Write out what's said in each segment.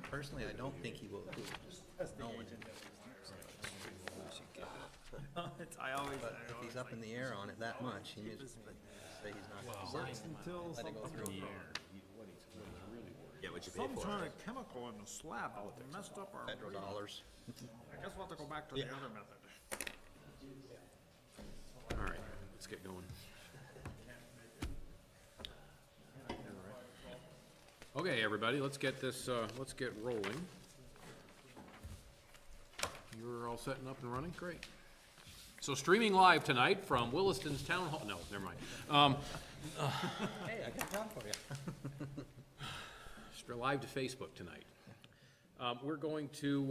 Personally, I don't think he will. No one. I always. But if he's up in the air on it that much, he needs to say he's not going to Works until let it go through. Yeah, what you pay some for. kind of chemical in the slab messed up our. Federal dollars. I guess we'll have to go back to the other method. All right, let's get going. Okay, everybody, let's get this, let's get rolling. You're all setting up and running? Great. So streaming live tonight from Williston's Town Hall, no, never mind. Hey, I got a job for you. Live to Facebook tonight. We're going to,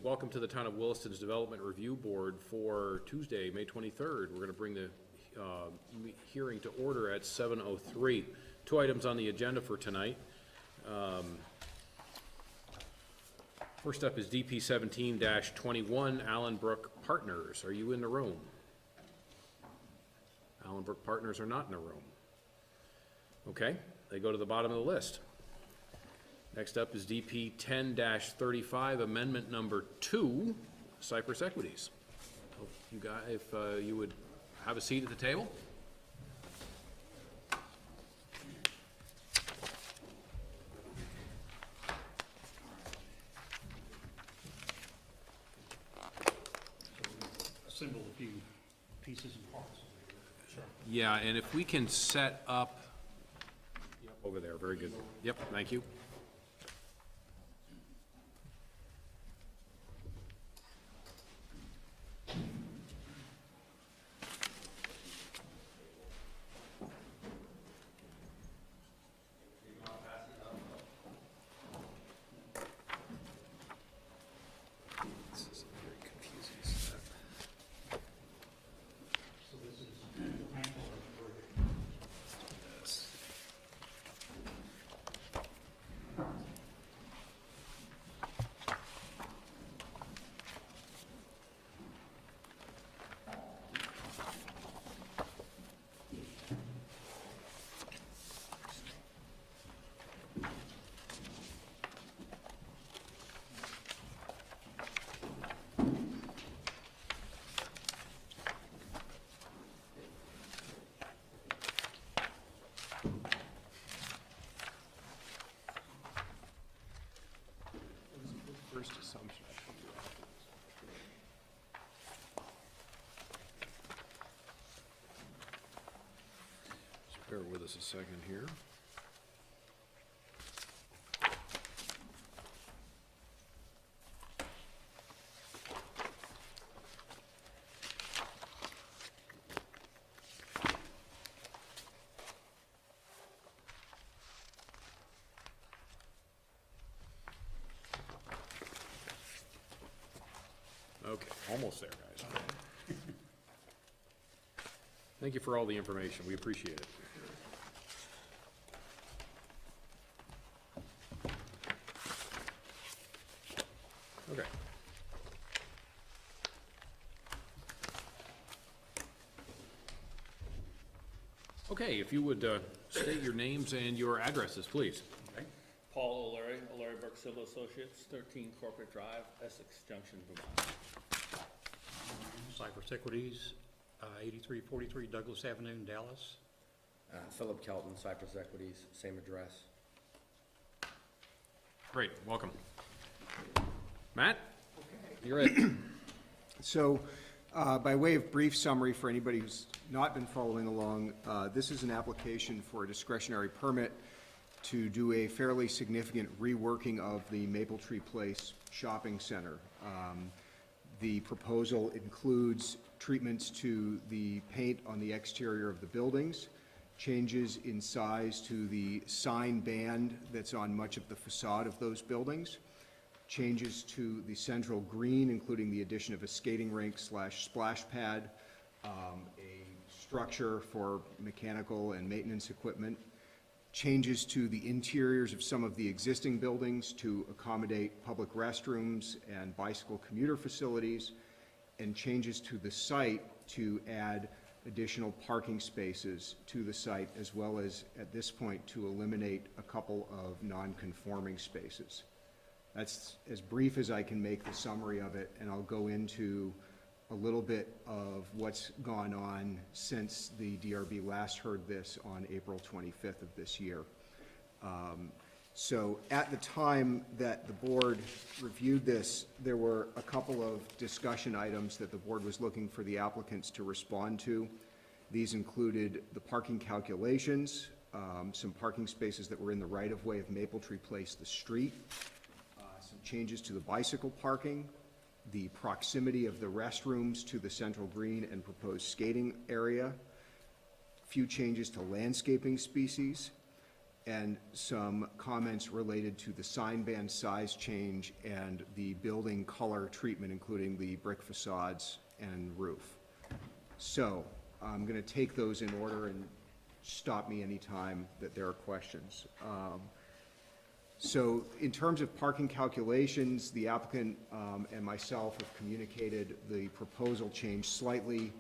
welcome to the Town of Williston's Development Review Board for Tuesday, May 23rd. We're going to bring the hearing to order at 7:03. Two items on the agenda for tonight. First up is DP 17-21, Allenbrook Partners. Are you in the room? Allenbrook Partners are not in the room. Okay, they go to the bottom of the list. Next up is DP 10-35, Amendment Number 2, Cypress Equities. Hope you guys, if you would have a seat at the table. Assemble a few pieces and parts. Sure. Yeah, and if we can set up, yep, over there, very good. Yep, thank you. First assumption. So bear with us a second here. Okay, almost there, guys. Thank you for all the information. We appreciate it. Okay. Okay, if you would state your names and your addresses, please. Paul O'Leary, O'Leary Burke Civil Associates, 13 Corporate Drive, Essex Junction, Vermont. Cypress Equities, 8343 Douglas Avenue in Dallas. Philip Kelton, Cypress Equities, same address. Great, welcome. Matt? You're it. So, by way of brief summary for anybody who's not been following along, this is an application for a discretionary permit to do a fairly significant reworking of the Maple Tree Place Shopping Center. The proposal includes treatments to the paint on the exterior of the buildings, changes in size to the sign band that's on much of the facade of those buildings, changes to the central green, including the addition of a skating rink / splash pad, a structure for mechanical and maintenance equipment, changes to the interiors of some of the existing buildings to accommodate public restrooms and bicycle commuter facilities, and changes to the site to add additional parking spaces to the site, as well as, at this point, to eliminate a couple of non-conforming spaces. That's as brief as I can make the summary of it, and I'll go into a little bit of what's gone on since the DRB last heard this on April 25th of this year. So at the time that the board reviewed this, there were a couple of discussion items that the board was looking for the applicants to respond to. These included the parking calculations, some parking spaces that were in the right-of-way of Maple Tree Place, the street, some changes to the bicycle parking, the proximity of the restrooms to the central green and proposed skating area, a few changes to landscaping species, and some comments related to the sign band size change and the building color treatment, including the brick facades and roof. So I'm going to take those in order and stop me anytime that there are questions. So in terms of parking calculations, the applicant and myself have communicated the proposal change slightly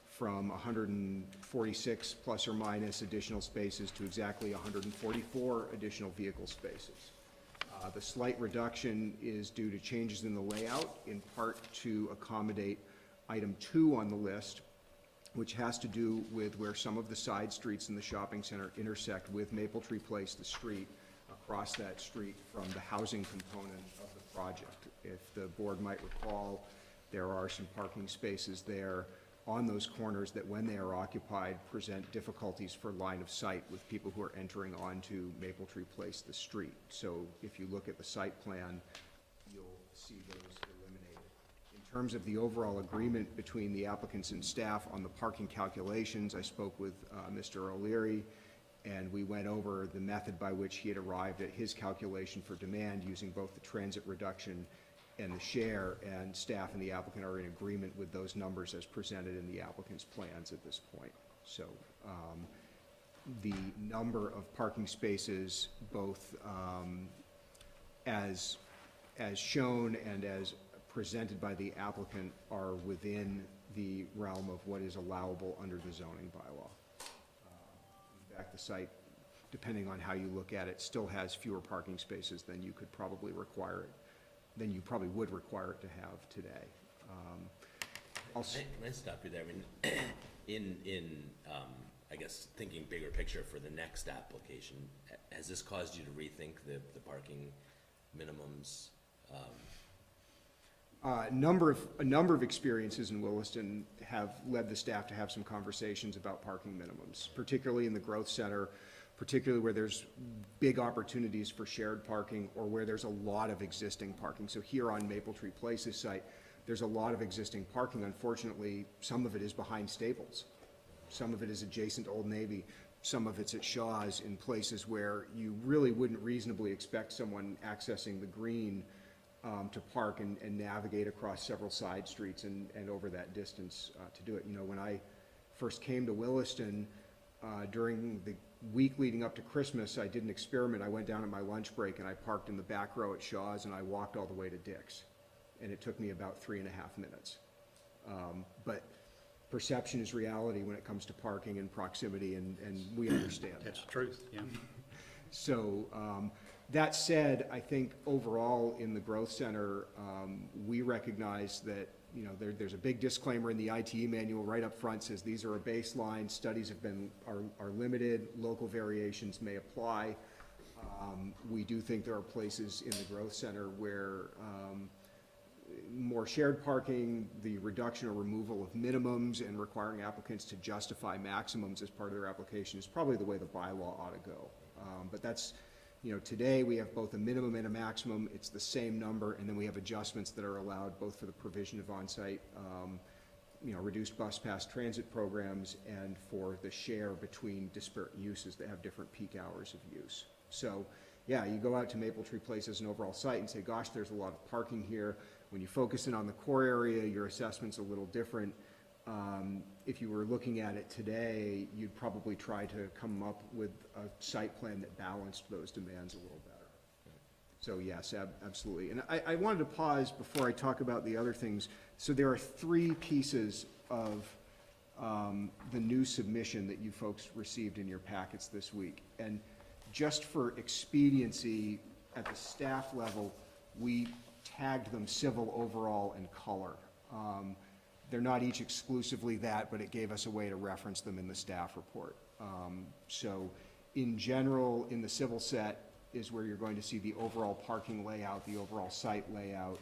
from 146 plus or minus additional spaces to exactly 144 additional vehicle spaces. The slight reduction is due to changes in the layout, in part to accommodate item 2 on the list, which has to do with where some of the side streets in the shopping center intersect with Maple Tree Place, the street, across that street from the housing component of the project. If the board might recall, there are some parking spaces there on those corners that, when they are occupied, present difficulties for line of sight with people who are entering onto Maple Tree Place, the street. So if you look at the site plan, you'll see those eliminated. In terms of the overall agreement between the applicants and staff on the parking calculations, I spoke with Mr. O'Leary, and we went over the method by which he had arrived at his calculation for demand using both the transit reduction and the share, and staff and the applicant are in agreement with those numbers as presented in the applicant's plans at this point. So the number of parking spaces, both as shown and as presented by the applicant, are within the realm of what is allowable under the zoning bylaw. In fact, the site, depending on how you look at it, still has fewer parking spaces than you could probably require it, than you probably would require it to have today. Can I stop you there? I mean, I guess, thinking bigger picture for the next application, has this caused you to rethink the parking minimums? A number of experiences in Williston have led the staff to have some conversations about parking minimums, particularly in the growth center, particularly where there's big opportunities for shared parking or where there's a lot of existing parking. So here on Maple Tree Place's site, there's a lot of existing parking. Unfortunately, some of it is behind Staples. Some of it is adjacent to Old Navy. Some of it's at Shaw's, in places where you really wouldn't reasonably expect someone accessing the green to park and navigate across several side streets and over that distance to do it. You know, when I first came to Williston, during the week leading up to Christmas, I did an experiment. I went down at my lunch break and I parked in the back row at Shaw's and I walked all the way to Dick's. And it took me about 3.5 minutes. But perception is reality when it comes to parking and proximity, and we understand That's that. the truth, yeah. So that said, I think overall in the growth center, we recognize that, you know, there's a big disclaimer in the ITE manual right up front, says these are a baseline, studies are limited, local variations may apply. We do think there are places in the growth center where more shared parking, the reduction or removal of minimums, and requiring applicants to justify maximums as part of their application is probably the way the bylaw ought to go. But that's, you know, today we have both a minimum and a maximum. It's the same number, and then we have adjustments that are allowed both for the provision of on-site, you know, reduced bus pass transit programs and for the share between disparate uses that have different peak hours of use. So, yeah, you go out to Maple Tree Place as an overall site and say, gosh, there's a lot of parking here. When you focus in on the core area, your assessment's a little different. If you were looking at it today, you'd probably try to come up with a site plan that balanced those demands a little better. So yes, absolutely. And I wanted to pause before I talk about the other things. So there are 3 pieces of the new submission that you folks received in your packets this week. And just for expediency at the staff level, we tagged them civil, overall, and color. They're not each exclusively that, but it gave us a way to reference them in the staff report. So in general, in the civil set is where you're going to see the overall parking layout, the overall site layout.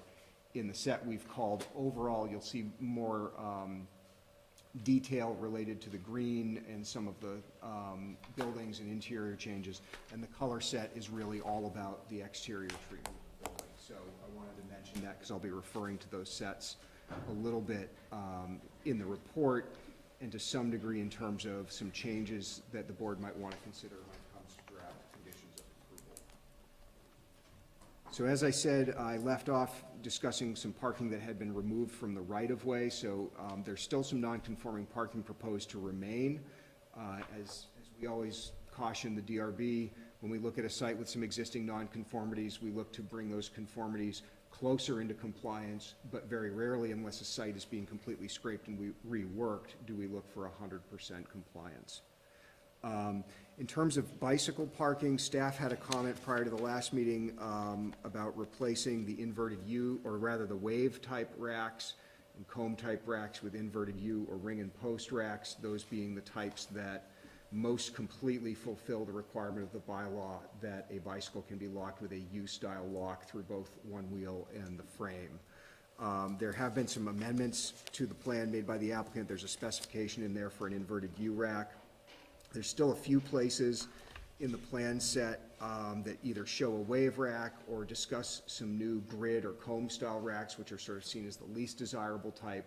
In the set we've called overall, you'll see more detail related to the green and some of the buildings and interior changes. And the color set is really all about the exterior treatment of the building. So I wanted to mention that because I'll be referring to those sets a little bit in the report, and to some degree in terms of some changes that the board might want to consider when it comes to draft conditions of approval. So as I said, I left off discussing some parking that had been removed from the right-of-way. So there's still some non-conforming parking proposed to remain. As we always caution the DRB, when we look at a site with some existing non-conformities, we look to bring those conformities closer into compliance, but very rarely, unless a site is being completely scraped and reworked, do we look for 100% compliance. In terms of bicycle parking, staff had a comment prior to the last meeting about replacing the inverted U, or rather the wave type racks and comb type racks with inverted U or ring and post racks, those being the types that most completely fulfill the requirement of the bylaw that a bicycle can be locked with a U-style lock through both one wheel and the frame. There have been some amendments to the plan made by the applicant. There's a specification in there for an inverted U-rack. There's still a few places in the plan set that either show a wave rack or discuss some new grid or comb-style racks, which are sort of seen as the least desirable type.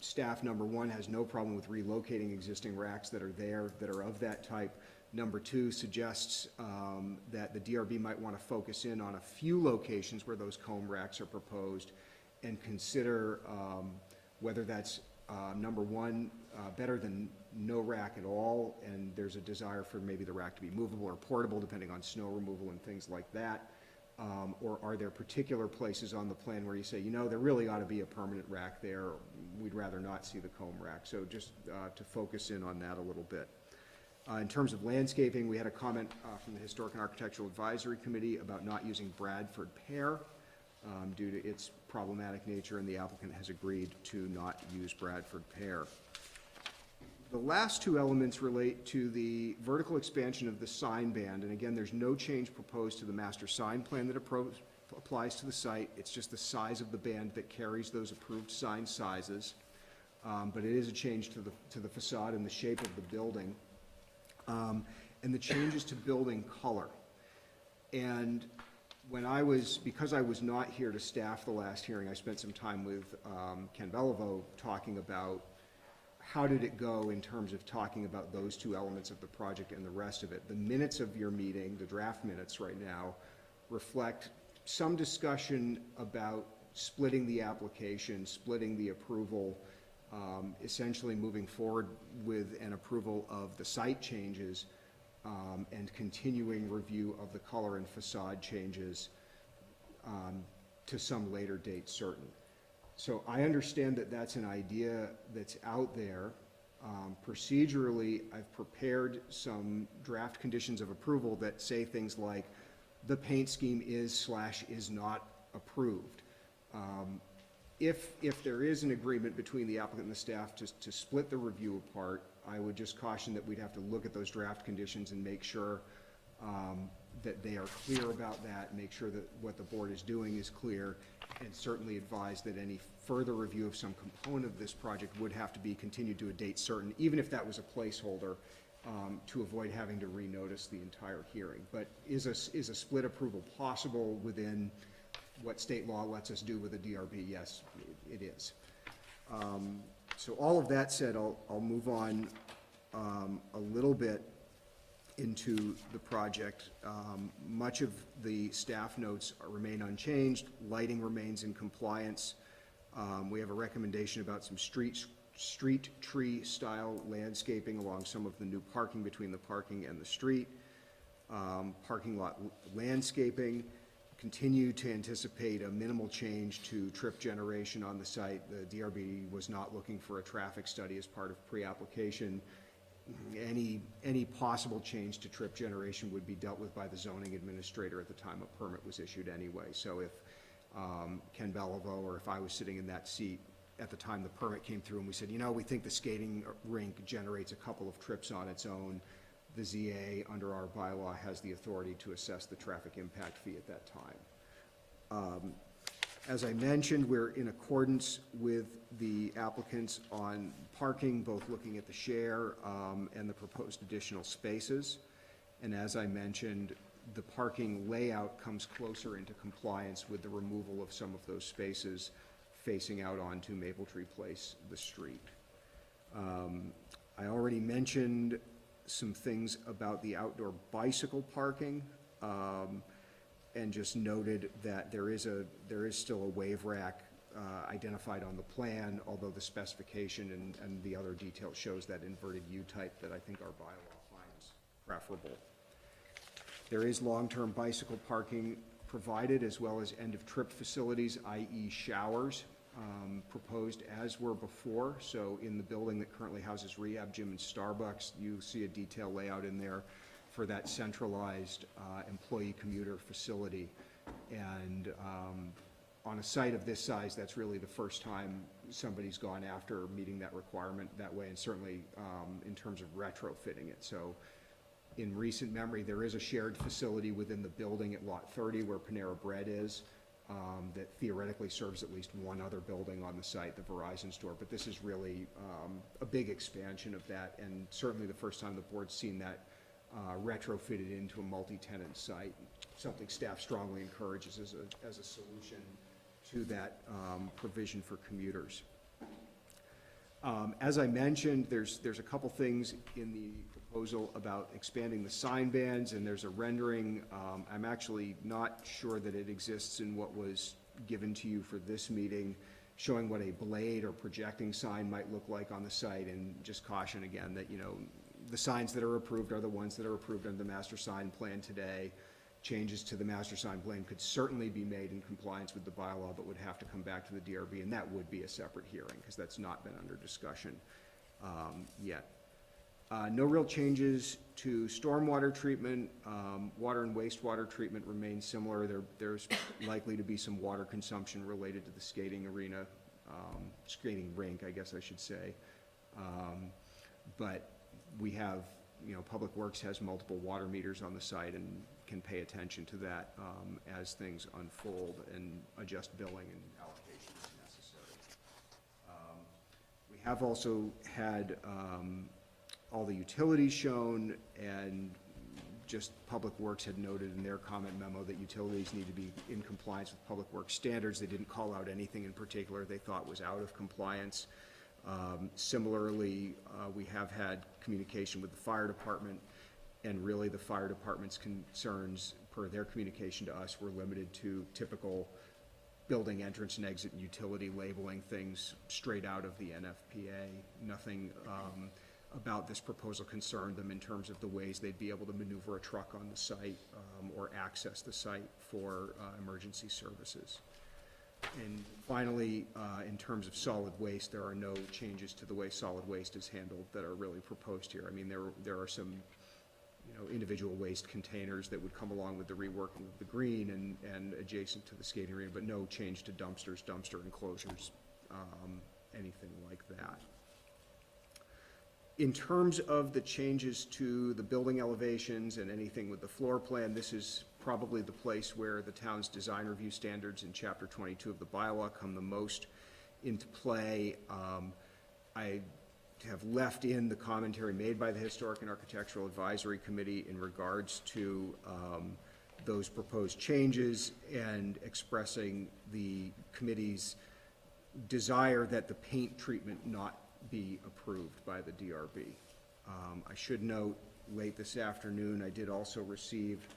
Staff, number one, has no problem with relocating existing racks that are there that are of that type. Number two suggests that the DRB might want to focus in on a few locations where those comb racks are proposed and consider whether that's, number one, better than no rack at all, and there's a desire for maybe the rack to be movable or portable depending on snow removal and things like that. Or are there particular places on the plan where you say, you know, there really ought to be a permanent rack there, or we'd rather not see the comb rack? So just to focus in on that a little bit. In terms of landscaping, we had a comment from the Historic and Architectural Advisory Committee about not using Bradford pear due to its problematic nature, and the applicant has agreed to not use Bradford pear. The last two elements relate to the vertical expansion of the sign band, and again, there's no change proposed to the master sign plan that applies to the site. It's just the size of the band that carries those approved sign sizes, but it is a change to the facade and the shape of the building, and the changes to building color. And because I was not here to staff the last hearing, I spent some time with Ken Beliveau talking about how did it go in terms of talking about those two elements of the project and the rest of it. The minutes of your meeting, the draft minutes right now, reflect some discussion about splitting the application, splitting the approval, essentially moving forward with an approval of the site changes and continuing review of the color and facade changes to some later date certain. So I understand that that's an idea that's out there. Procedurally, I've prepared some draft conditions of approval that say things like the paint scheme is not approved. If there is an agreement between the applicant and the staff to split the review apart, I would just caution that we'd have to look at those draft conditions and make sure that they are clear about that, make sure that what the board is doing is clear, and certainly advise that any further review of some component of this project would have to be continued to a date certain, even if that was a placeholder, to avoid having to renotice the entire hearing. But is a split approval possible within what state law lets us do with a DRB? Yes, it is. So all of that said, I'll move on a little bit into the project. Much of the staff notes remain unchanged. Lighting remains in compliance. We have a recommendation about some street tree style landscaping along some of the new parking between the parking and the street. Parking lot landscaping. Continue to anticipate a minimal change to trip generation on the site. The DRB was not looking for a traffic study as part of pre-application. any possible change to trip generation would be dealt with by the zoning administrator at the time a permit was issued anyway. So if Ken Beliveau, or if I was sitting in that seat at the time the permit came through and we said, you know, we think the skating rink generates a couple of trips on its own, the ZA, under our bylaw, has the authority to assess the traffic impact fee at that time. As I mentioned, we're in accordance with the applicants on parking, both looking at the share and the proposed additional spaces. And as I mentioned, the parking layout comes closer into compliance with the removal of some of those spaces facing out onto Maple Tree Place, the street. I already mentioned some things about the outdoor bicycle parking, and just noted that there is still a wave rack identified on the plan, although the specification and the other detail shows that inverted U-type that I think our bylaw finds preferable. There is long-term bicycle parking provided, as well as end-of-trip facilities, i.e. showers, proposed as were before. So in the building that currently houses Rehab Gym and Starbucks, you see a detail layout in there for that centralized employee commuter facility. And on a site of this size, that's really the first time somebody's gone after meeting that requirement that way, and certainly in terms of retrofitting it. So in recent memory, there is a shared facility within the building at Lot 30 where Panera Bread is, that theoretically serves at least one other building on the site, the Verizon store. But this is really a big expansion of that, and certainly the first time the board's seen that retrofitted into a multi-tenant site, something staff strongly encourages as a solution to that provision for commuters. As I mentioned, there's a couple things in the proposal about expanding the sign bands, and there's a rendering. I'm actually not sure that it exists in what was given to you for this meeting, showing what a blade or projecting sign might look like on the site, and just caution again that, you know, the signs that are approved are the ones that are approved under the master sign plan today. Changes to the master sign plan could certainly be made in compliance with the bylaw, but would have to come back to the DRB, and that would be a separate hearing, because that's not been under discussion yet. No real changes to stormwater treatment. Water and wastewater treatment remains similar. There's likely to be some water consumption related to the skating arena, skating rink, I guess I should say. But we have, you know, Public Works has multiple water meters on the site and can pay attention to that as things unfold and adjust billing and allocation as necessary. We have also had all the utilities shown, and just Public Works had noted in their comment memo that utilities need to be in compliance with Public Works standards. They didn't call out anything in particular they thought was out of compliance. Similarly, we have had communication with the fire department, and really the fire department's concerns per their communication to us were limited to typical building entrance and exit and utility labeling, things straight out of the NFPA. Nothing about this proposal concerned them in terms of the ways they'd be able to maneuver a truck on the site or access the site for emergency services. And finally, in terms of solid waste, there are no changes to the way solid waste is handled that are really proposed here. I mean, there are some, you know, individual waste containers that would come along with the reworking of the green and adjacent to the skating arena, but no change to dumpsters, dumpster enclosures, anything like that. In terms of the changes to the building elevations and anything with the floor plan, this is probably the place where the town's design review standards in Chapter 22 of the bylaw come the most into play. I have left in the commentary made by the Historic and Architectural Advisory Committee in regards to those proposed changes, and expressing the committee's desire that the paint treatment not be approved by the DRB. I should note, late this afternoon, I did also receive,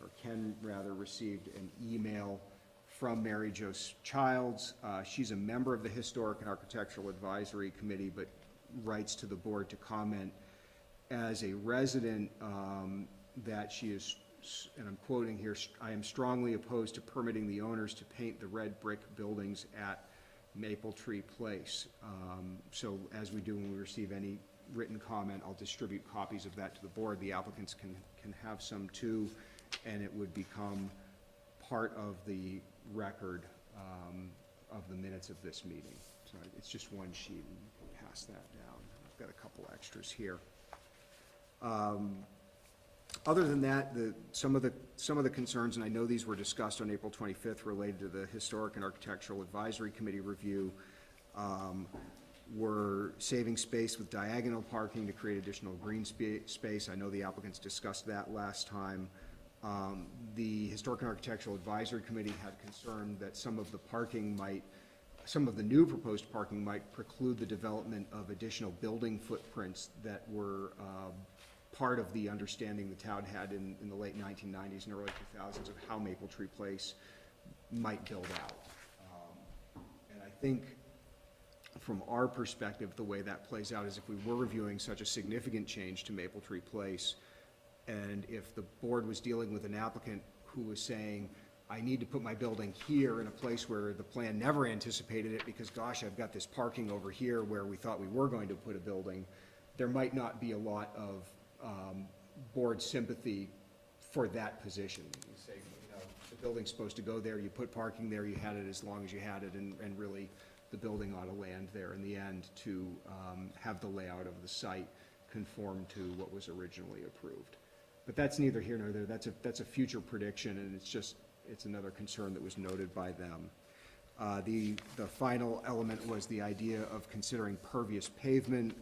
or Ken rather received, an email from Mary Jo Childs. She's a member of the Historic and Architectural Advisory Committee, but writes to the board to comment as a resident that she is, and I'm quoting here, "I am strongly opposed to permitting the owners to paint the red brick buildings at Maple Tree Place." So as we do when we receive any written comment. I'll distribute copies of that to the board. The applicants can have some too, and it would become part of the record of the minutes of this meeting. So it's just one sheet, and you can pass that down. I've got a couple extras here. Other than that, some of the concerns, and I know these were discussed on April 25th related to the Historic and Architectural Advisory Committee review, were saving space with diagonal parking to create additional green space. I know the applicants discussed that last time. The Historic and Architectural Advisory Committee had concern that some of the new proposed parking might preclude the development of additional building footprints that were part of the understanding the town had in the late 1990s and early 2000s of how Maple Tree Place might build out. And I think from our perspective, the way that plays out is if we were reviewing such a significant change to Maple Tree Place, and if the board was dealing with an applicant who was saying, I need to put my building here in a place where the plan never anticipated it because, gosh, I've got this parking over here where we thought we were going to put a building, there might not be a lot of board sympathy for that position. You say, the building's supposed to go there, you put parking there, you had it as long as you had it, and really the building ought to land there in the end to have the layout of the site conform to what was originally approved. But that's neither here nor there. That's a future prediction, and it's another concern that was noted by them. The final element was the idea of considering pervious pavement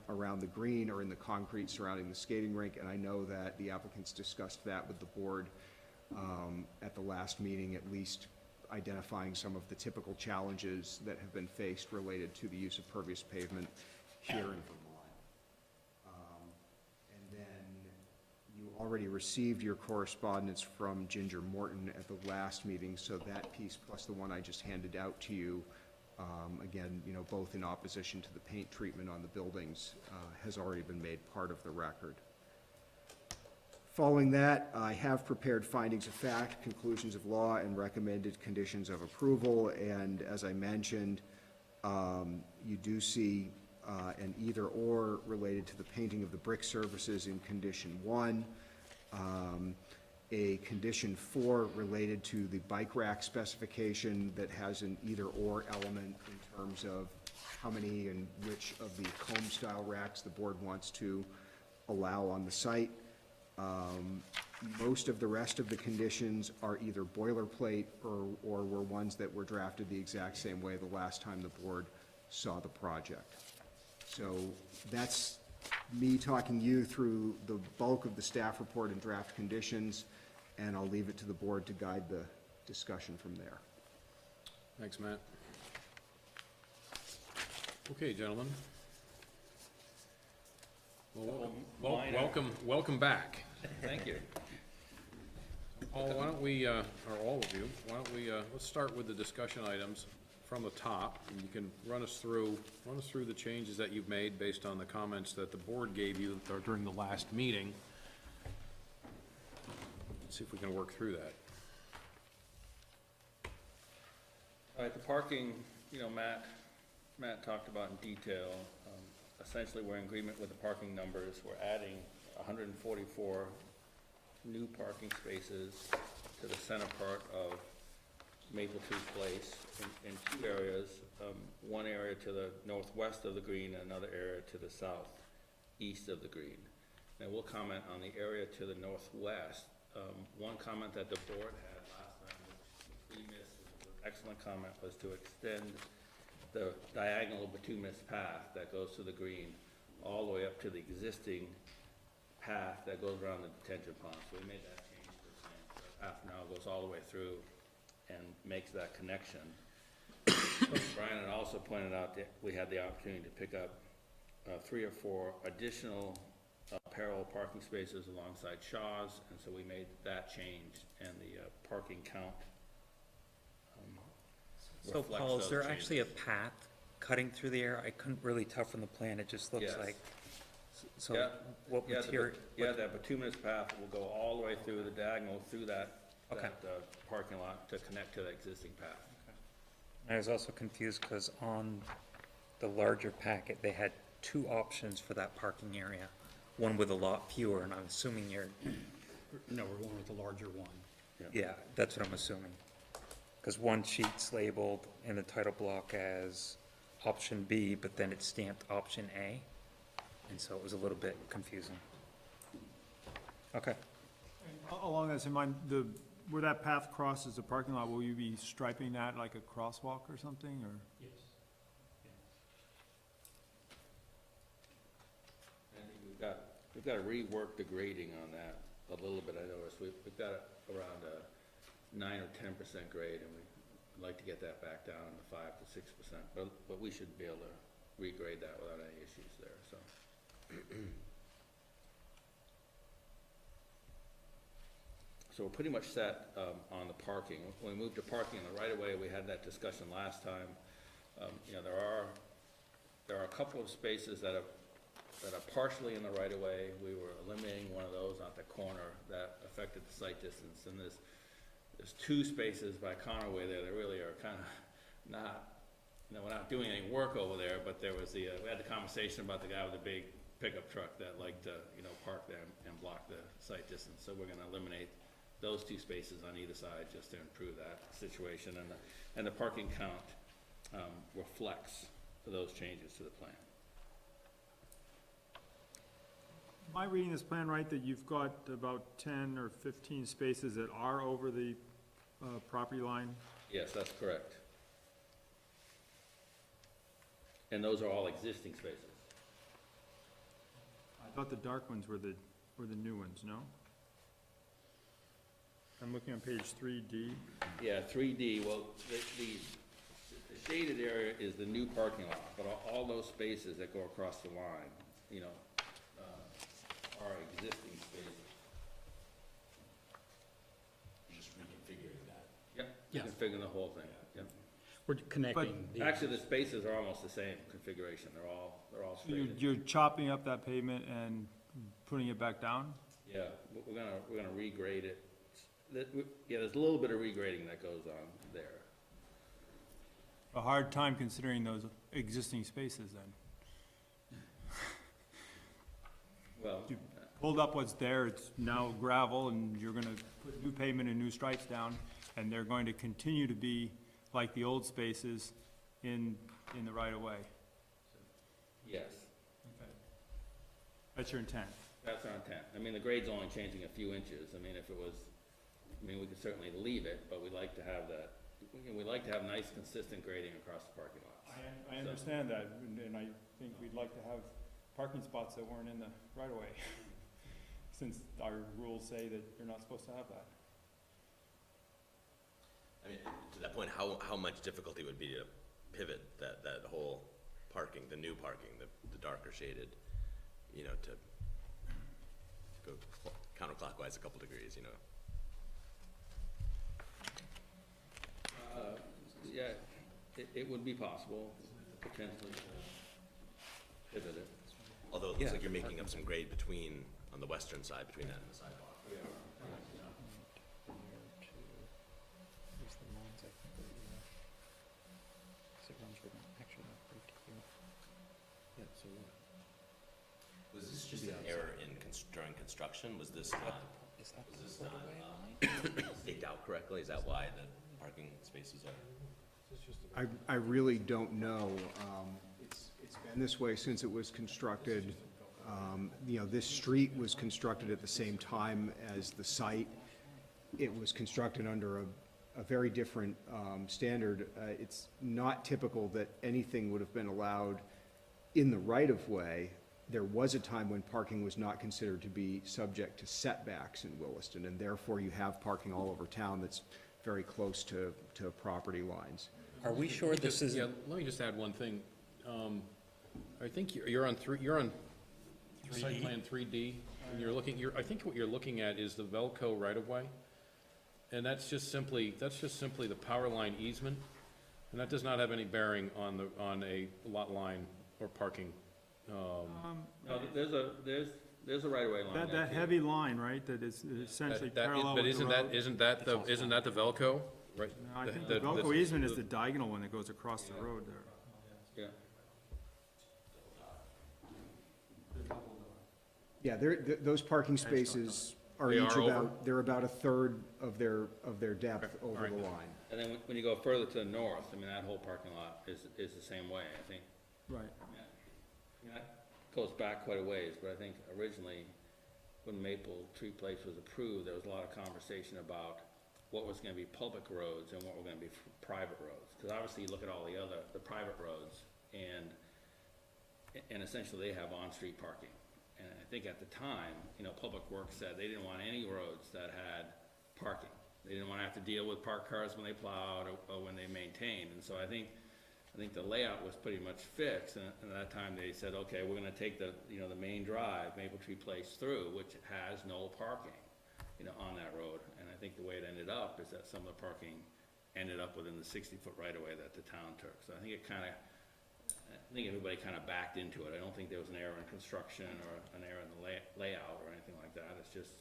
around the green or in the concrete surrounding the skating rink, and I know that the applicants discussed that with the board at the last meeting, at least identifying some of the typical challenges that have been faced related to the use of pervious pavement here in Vermont. And then you already received your correspondence from Ginger Morton at the last meeting, so that piece plus the one I just handed out to you, again, both in opposition to the paint treatment on the buildings, has already been made part of the record. Following that, I have prepared findings of fact, conclusions of law, and recommended conditions of approval, and as I mentioned, you do see an either-or related to the painting of the brick surfaces in condition 1, a condition 4 related to the bike rack specification that has an either-or element in terms of how many and which of the comb-style racks the board wants to allow on the site. Most of the rest of the conditions are either boilerplate or were ones that were drafted the exact same way the last time the board saw the project. So that's me talking you through the bulk of the staff report and draft conditions, and I'll leave it to the board to guide the discussion from there. Thanks, Matt. Okay, gentlemen. Well, welcome back. Thank you. Paul, why don't we, or all of you, why don't we, let's start with the discussion items from the top, and you can run us through the changes that you've made based on the comments that the board gave you during the last meeting. Let's see if we can work through that. All right, the parking, Matt talked about in detail. Essentially, we're in agreement with the parking numbers. We're adding 144 new parking spaces to the center part of Maple Tree Place in two areas. One area to the northwest of the green and another area to the southeast of the green. And we'll comment on the area to the northwest. One comment that the board had last time, which we missed, which was an excellent comment, was to extend the diagonal bituminous path that goes to the green all the way up to the existing path that goes around the detention pond. So we made that change to the plan. The path now goes all the way through and makes that connection. Brian had also pointed out that we had the opportunity to pick up 3 or 4 additional parallel parking spaces alongside Shaw's, and so we made that change, and the parking count So Paul, is there actually a path cutting through the air? I couldn't really tell from the plan, it just looks Yes. like. So Yeah. what Yeah, material? that bituminous path will go all the way through the diagonal, through that Okay. parking lot to connect to the existing path. I was also confused because on the larger packet, they had two options for that parking area. One with a lot fewer, and I'm assuming you're, No, we're going with the larger one. yeah, that's what I'm assuming. Because one sheet's labeled in the title block as option B, but then it's stamped option A. And so it was a little bit confusing. Okay. Along that same line, where that path crosses the parking lot, will you be striping that like a crosswalk or something, or? Yes. I think we've got to rework the grading on that a little bit. I noticed we've got it around a 9 or 10% grade, and we'd like to get that back down to 5 to 6%. But we should be able to regrade that without any issues there, so. So we're pretty much set on the parking. When we moved to parking in the right-of-way, we had that discussion last time. You know, there are a couple of spaces that are partially in the right-of-way. We were eliminating one of those at the corner that affected the sight distance. And there's two spaces by Connerway there that really are kind of not, you know, we're not doing any work over there, but there was we had the conversation about the guy with the big pickup truck that liked to, you know, park there and block the sight distance. So we're gonna eliminate those two spaces on either side just to improve that situation, and the parking count reflects those changes to the plan. Am I reading this plan right, that you've got about 10 or 15 spaces that are over the property line? Yes, that's correct. And those are all existing spaces. I thought the dark ones were the new ones, no? I'm looking on page 3D. Yeah, 3D, well, the shaded area is the new parking lot, but all those spaces that go across the line, you know, are existing spaces. Just reconfiguring that. Yep, Yeah. configuring the whole thing, yep. We're connecting. But the- Actually, the spaces are almost the same configuration, they're all So you're, straight. you're chopping up that pavement and putting it back down? Yeah, we're gonna regrade it. Yeah, there's a little bit of regrading that goes on there. A hard time considering those existing spaces then. Well, You pulled up what's there, it's now gravel, and you're gonna put new pavement and new stripes down, and they're going to continue to be like the old spaces in the right-of-way. yes, That's your intent? that's our intent. I mean, the grade's only changing a few inches. I mean, if it was, I mean, we could certainly leave it, but we'd like to have that, we'd like to have nice, consistent grading across the parking lots. I understand that, and I think we'd like to have parking spots that weren't in the right-of-way, since our rules say that you're not supposed to have that. I mean, to that point, how much difficulty would be to pivot that whole parking, the new parking, the darker shaded, you know, to go counterclockwise a couple degrees, you know? Yeah, it would be possible, potentially, pivot it. Although it looks Yeah. like you're making up some grade between, on the western side, between that and the sidewalk. Was this just an error in during construction? Was this not staked out correctly? Is that why the parking spaces are? I really don't know. It's been this way since it was constructed. You know, this street was constructed at the same time as the site. It was constructed under a very different standard. It's not typical that anything would have been allowed in the right-of-way. There was a time when parking was not considered to be subject to setbacks in Williston, and therefore you have parking all over town that's very close to property lines. Are we sure this is, Yeah, let me just add one thing. I think you're on site plan 3D, and I think what you're looking at is the Velco right-of-way. And that's just simply the power line easement, and that does not have any bearing on a lot line or parking. No, there's a right-of-way line. That heavy line, right, that is essentially parallel But with the road? isn't that the Velco, right? No, I think the Velco easement is the diagonal one that goes across the road there. Yeah. Yeah, those parking spaces are They each are over? about, they're about a third of their depth over alright. the line. And then when you go further to the north, I mean, that whole parking lot is the same way, I think. Right. Yeah, that goes back quite a ways, but I think originally, when Maple Tree Place was approved, there was a lot of conversation about what was gonna be public roads and what were gonna be private roads. Because obviously, you look at all the private roads, and essentially they have on-street parking. And I think at the time, Public Works said they didn't want any roads that had parking. They didn't wanna have to deal with parked cars when they plowed or when they maintained. And so I think the layout was pretty much fixed, and at that time they said, okay, we're gonna take the main drive, Maple Tree Place through, which has no parking, on that road. And I think the way it ended up is that some of the parking ended up within the 60-foot right-of-way that the town took. So I think everybody kinda backed into it. I don't think there was an error in construction or an error in the layout or anything like that. It's just,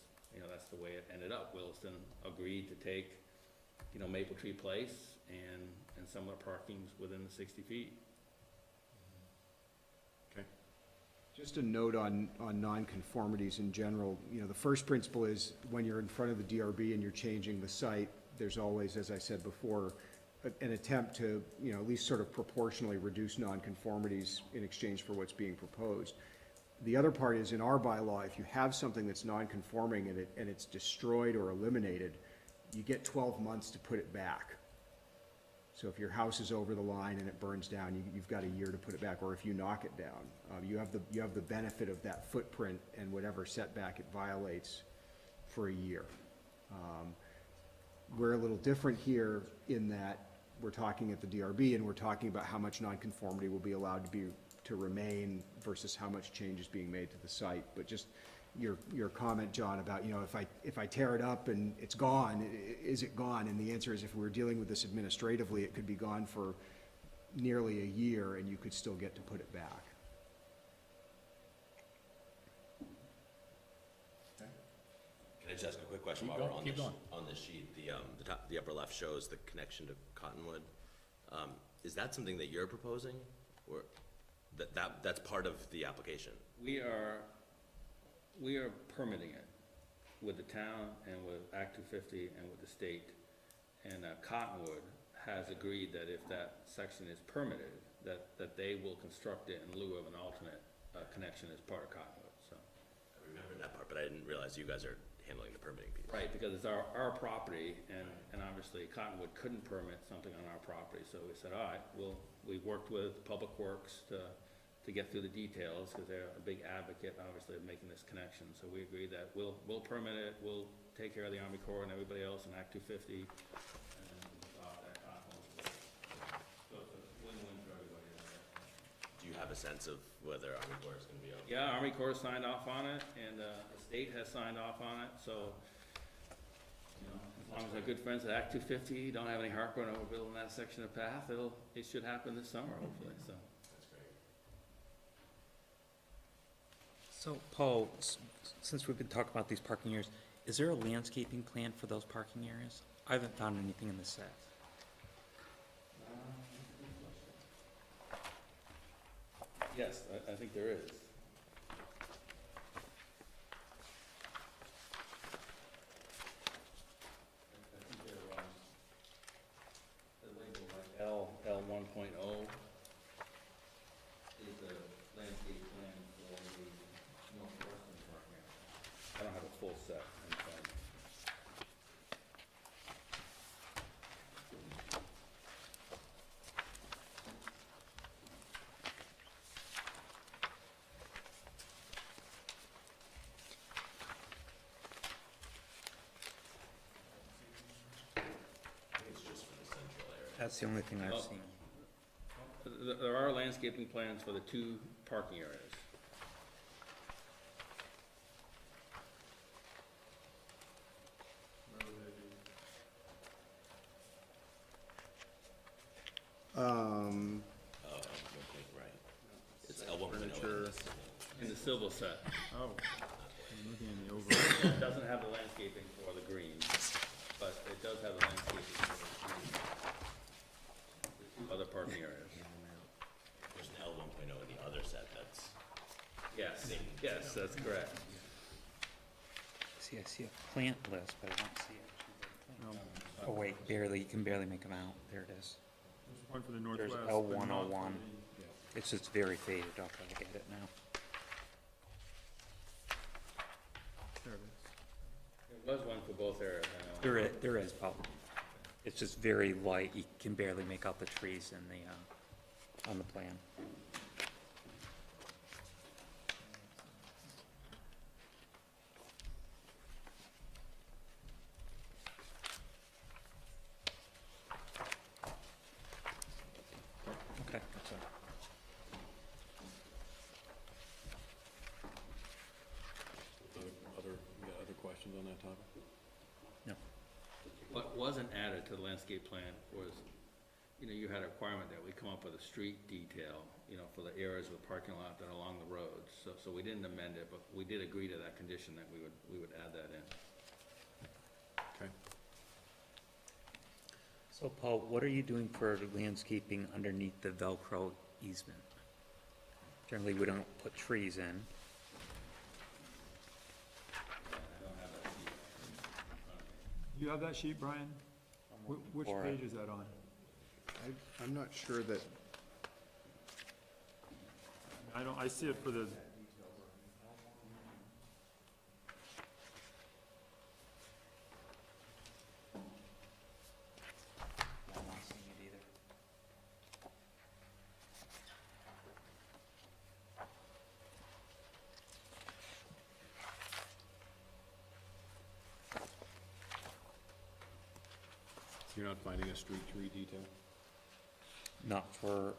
that's the way it ended up. Williston agreed to take, Maple Tree Place and some of the parking's within the 60 feet. Just a note on nonconformities in general, the first principle is when you're in front of the DRB and you're changing the site, there's always, as I said before, an attempt to, at least sort of proportionally reduce nonconformities in exchange for what's being proposed. The other part is, in our bylaw, if you have something that's nonconforming and it's destroyed or eliminated, you get 12 months to put it back. So if your house is over the line and it burns down, you've got a year to put it back, or if you knock it down. You have the benefit of that footprint and whatever setback it violates for a year. We're a little different here in that we're talking at the DRB and we're talking about how much nonconformity will be allowed to remain versus how much change is being made to the site. But just your comment, John, about, if I tear it up and it's gone, is it gone? And the answer is, if we were dealing with this administratively, it could be gone for nearly a year and you could still get to put it back. Can I just ask a quick question while we're on this sheet? The upper left shows the connection to Cottonwood. Is that something that you're proposing, or that's part of the application? We are permitting it with the town and with Act 250 and with the state. And Cottonwood has agreed that if that section is permitted, that they will construct it in lieu of an alternate connection as part of Cottonwood, so. I remember that part, but I didn't realize you guys are handling the permitting piece. Right, because it's our property, and obviously Cottonwood couldn't permit something on our property, so we said, all right, we worked with Public Works to get through the details, because they're a big advocate, obviously, of making this connection. So we agreed that we'll permit it, we'll take care of the Army Corps and everybody else in Act 250, and we thought that Cottonwood was, so it's a win-win for everybody. Do you have a sense of whether Army Corps is gonna be okay? Yeah, Army Corps signed off on it, and the state has signed off on it, so, as long as our good friends at Act 250 don't have any heartburn over building that section of path, it should happen this summer, hopefully, so. That's great. So, Paul, since we've been talking about these parking areas, is there a landscaping plan for those parking areas? I haven't found anything in the set. Yes, I think there is. I think they're labeled like L 1.0 is the landscape plan for the northwestern parking area. I don't have a full set in front of me. That's the only thing I've seen. There are landscaping plans for the two parking areas. Right. It's L1.0. In the civil set. Oh, I'm looking in the overall. It doesn't have the landscaping for the green, but it does have the landscaping for the two other parking areas. There's an L1.0 in the other set that's. Yes, yes, that's correct. See, I see a plant list, but I don't see actually. Oh, wait, barely, you can barely make them out. There it is. There's one for the There's northwest. L but one not oh for one. the- It's just very faded. I'll try to get it now. There it is. There was one for both areas, I know. There is, Paul. It's just very light. You can barely make out the trees in the, on the plan. Okay, that's all. You got other questions on that topic? No. What wasn't added to the landscape plan was, you had a requirement that we come up with a street detail, for the areas of the parking lot that are along the roads. So we didn't amend it, but we did agree to that condition that we would add that in. Okay. So Paul, what are you doing for landscaping underneath the Velcro easement? Generally, we don't put trees in. You have that sheet, Brian? Which for it. page is that on? I'm not sure that, I see it for the, I'm not seeing it either. You're not finding a street tree detail?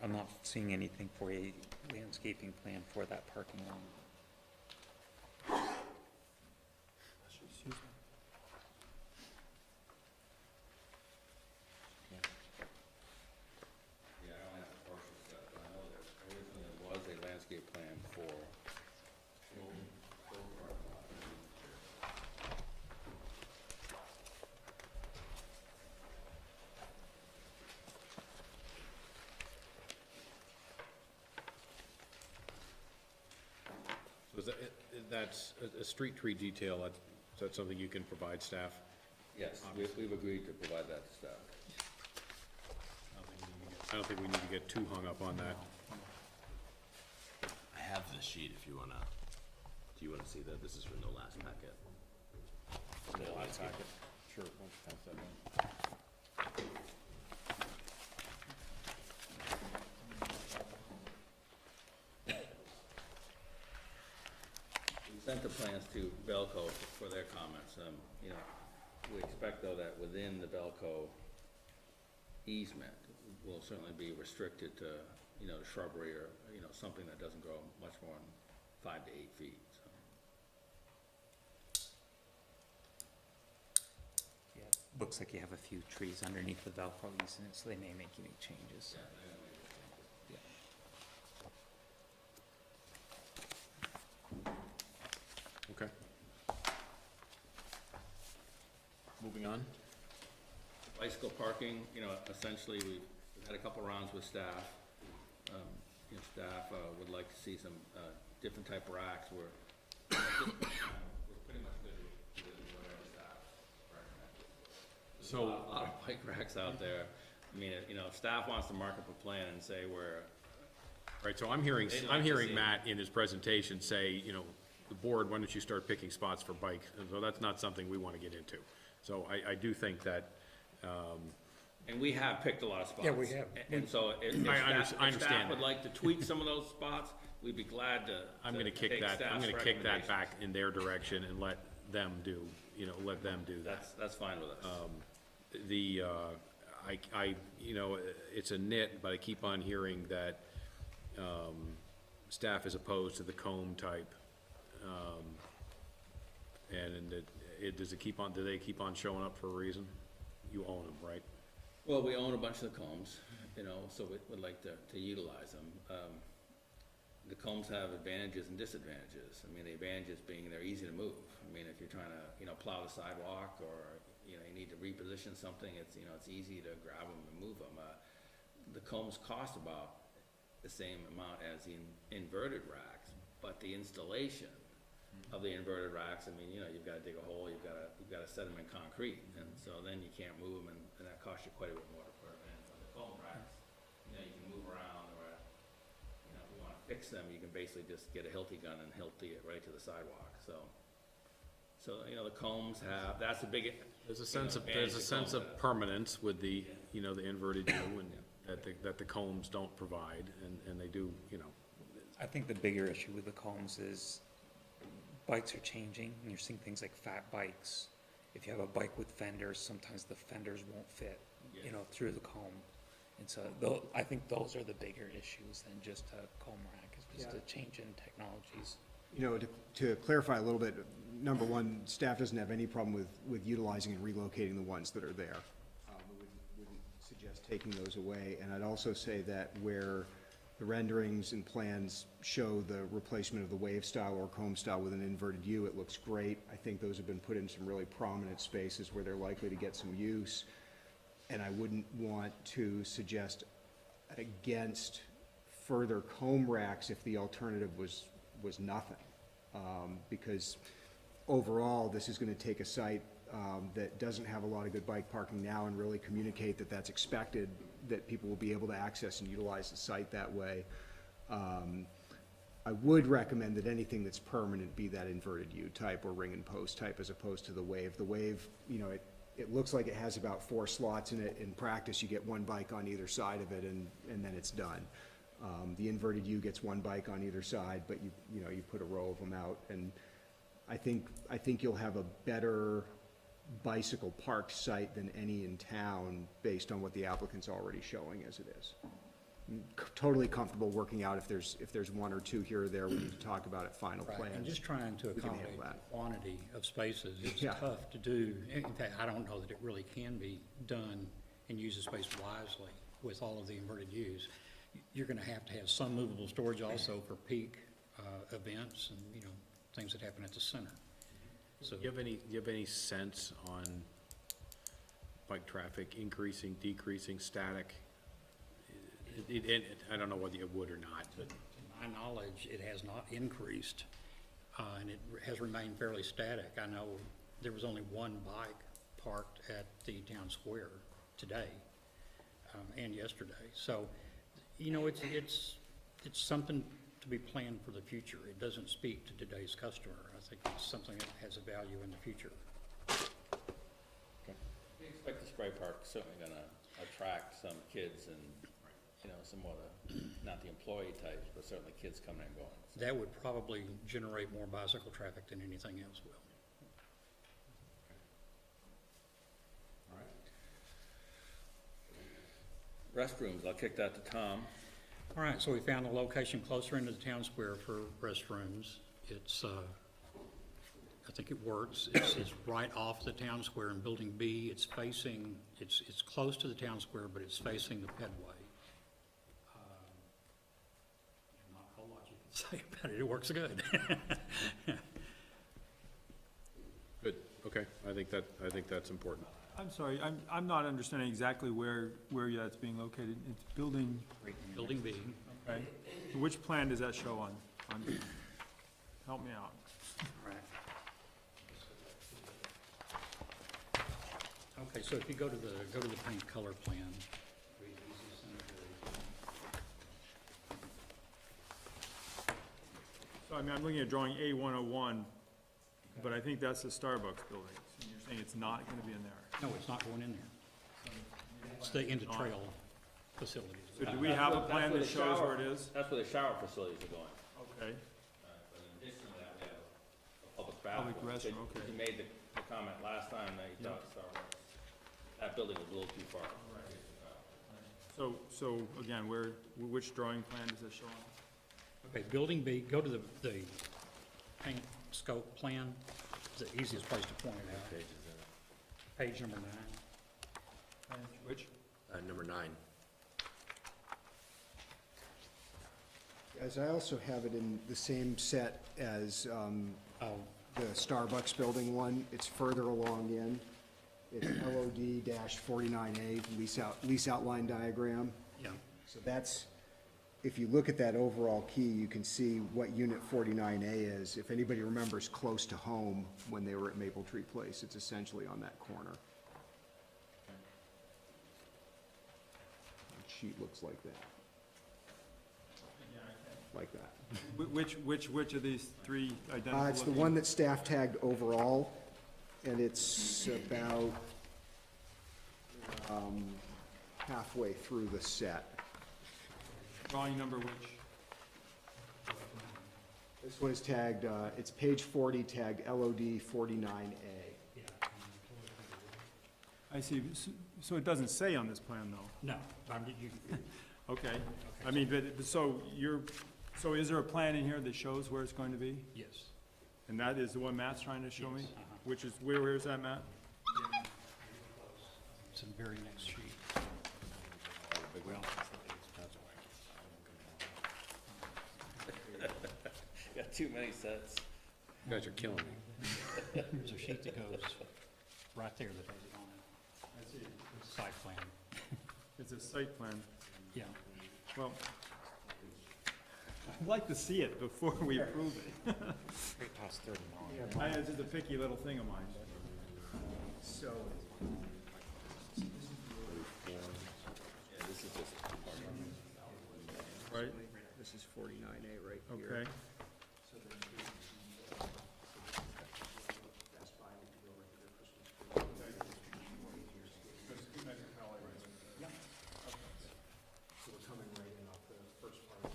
I'm not seeing anything for a landscaping plan for that parking lot. excuse me. Yeah, I don't have a partial set, but I know there originally was a landscape plan for both parking lots. So that's a street tree detail, is that something you can provide staff? Yes, we've agreed to provide that to staff. I don't think we need to get too hung up on that. I have the sheet if you wanna, do you wanna see that? This is from the last packet. The last packet? Sure, why don't you pass that down? We sent the plans to Velco for their comments. We expect though that within the Velco easement will certainly be restricted to, the shrubbery or, something that doesn't grow much more than 5 to 8 feet, so. Yeah, looks like you have a few trees underneath the Velcro easement, so they may make you make changes. Okay. Moving on. Bicycle parking, essentially we've had a couple rounds with staff. Staff would like to see some different type of racks where we're pretty much good with whatever staff recommends. So, A lot of bike racks out there. I mean, if staff wants to mark up a plan and say where, right, so I'm hearing They'd like to see- Matt in his presentation say, the board, why don't you start picking spots for bikes? And so that's not something we wanna get into. So I do think that, and we have picked a lot of spots. Yeah, we have. And so if I staff understand would that. like to tweak some of those spots, we'd be glad to. I'm gonna take kick that staff's back recommendations. in their direction and let them do that. That's fine with us. It's a nit, but I keep on hearing that, staff is opposed to the comb type. And do they keep on showing up for a reason? You own them, right? Well, we own a bunch of the combs, so we'd like to utilize them. The combs have advantages and disadvantages. I mean, the advantages being they're easy to move. I mean, if you're trying to, plow the sidewalk or, you need to reposition something, it's easy to grab them and move them. The combs cost about the same amount as the inverted racks, but the installation of the inverted racks, I mean, you know, you've gotta dig a hole, you've gotta set them in concrete, and so then you can't move them, and that costs you quite a bit more to put them in. But the foam racks, you know, you can move around, or, you know, if you wanna fix them, you can basically just get a Hilti gun and Hilti it right to the sidewalk, so. So, you know, the combs have, that's the big, There's a sense of permanence with the, you know, the inverted U, and that the combs don't provide, and they do, you know. I think the bigger issue with the combs is bikes are changing, and you're seeing things like fat bikes. If you have a bike with fenders, sometimes the fenders won't fit, you know, through the comb. And so, I think those are the bigger issues than just a comb rack, it's just a change in technologies. You know, to clarify a little bit, number one, staff doesn't have any problem with utilizing and relocating the ones that are there. We wouldn't suggest taking those away. And I'd also say that where the renderings and plans show the replacement of the wave style or comb style with an inverted U, it looks great. I think those have been put in some really prominent spaces where they're likely to get some use. And I wouldn't want to suggest against further comb racks if the alternative was nothing. Because overall, this is gonna take a site that doesn't have a lot of good bike parking now and really communicate that that's expected, that people will be able to access and utilize the site that way. I would recommend that anything that's permanent be that inverted U type or ring and post type as opposed to the wave. The wave, you know, it looks like it has about 4 slots in it. In practice, you get one bike on either side of it and then it's done. The inverted U gets one bike on either side, but you know, you put a row of them out, and I think you'll have a better bicycle parked site than any in town based on what the applicant's already showing as it is. I'm totally comfortable working out if there's one or two here or there, we need to talk about it final Right, plans. and just trying to We can handle accommodate the that. quantity of spaces, it's Yeah. tough to do. In fact, I don't know that it really can be done and use the space wisely with all of the inverted U's. You're gonna have to have some movable storage also for peak events and, you know, things that happen at the center. So, Do you have any sense on bike traffic increasing, decreasing, static? I don't know whether you would or not, but. to my knowledge, it has not increased, and it has remained fairly static. I know there was only one bike parked at the town square today, and yesterday. So, you know, it's something to be planned for the future. It doesn't speak to today's customer. I think it's something that has a value in the future. we expect the spray park certainly gonna attract some kids and, you know, some more, not the employee types, but certainly kids coming and going. That would probably generate more bicycle traffic than anything else will. Restrooms, I'll kick that to Tom. All right, so we found a location closer into the town square for restrooms. It's, I think it works. It's right off the town square in Building B. It's facing, it's close to the town square, but it's facing the pedway. Not a whole lot you can say about it. It works good. Good, okay, I think that's important. I'm sorry, I'm not understanding exactly where that's being located. It's building, Building B. okay? Which plan does that show on? Help me out. Okay, so if you go to the paint color plan. So, I mean, I'm looking at drawing A101, but I think that's the Starbucks building. So you're saying it's not gonna be in there? No, it's not going in there. It's the into trail facilities. So do we have a plan that shows where it is? That's where the shower facilities are going. Okay, But in addition to that, we have a public Public bathroom. restroom, okay. You made the comment last time that you thought Starbucks, that building was a little too far. so again, which drawing plan does that show on? Okay, Building B, go to the paint scope plan. It's the easiest place to point it out. Page number 9. Which? Number 9. As I also have it in the same set as the Starbucks building one, it's further along in. It's LOD-49A, lease outline diagram. Yeah. So that's if you look at that overall key, you can see what Unit 49A is. If anybody remembers close to home when they were at Maple Tree Place, it's essentially on that corner. The sheet looks like that. Like that. Which of these three identical? It's the one that staff tagged overall, and it's about halfway through the set. Drawing number which? This one is tagged, it's page 40, tagged LOD 49A. I see, so it doesn't say on this plan, though? No, you, Okay, I mean, but, so is there a plan in here that shows where it's going to be? yes. And that is the one Matt's trying to show me? Yes, uh-huh. Which is, where is that, Matt? It's the very next sheet. Well, Got too many sets. You guys are killing me. there's a sheet that goes right there that has it on it. I see. Site plan, It's a site plan. yeah. Well, I'd like to see it before we approve it. Right past 39. It's just a picky little thing of mine. So, Right, this is 49A right here. okay. So we're coming right in off the first part.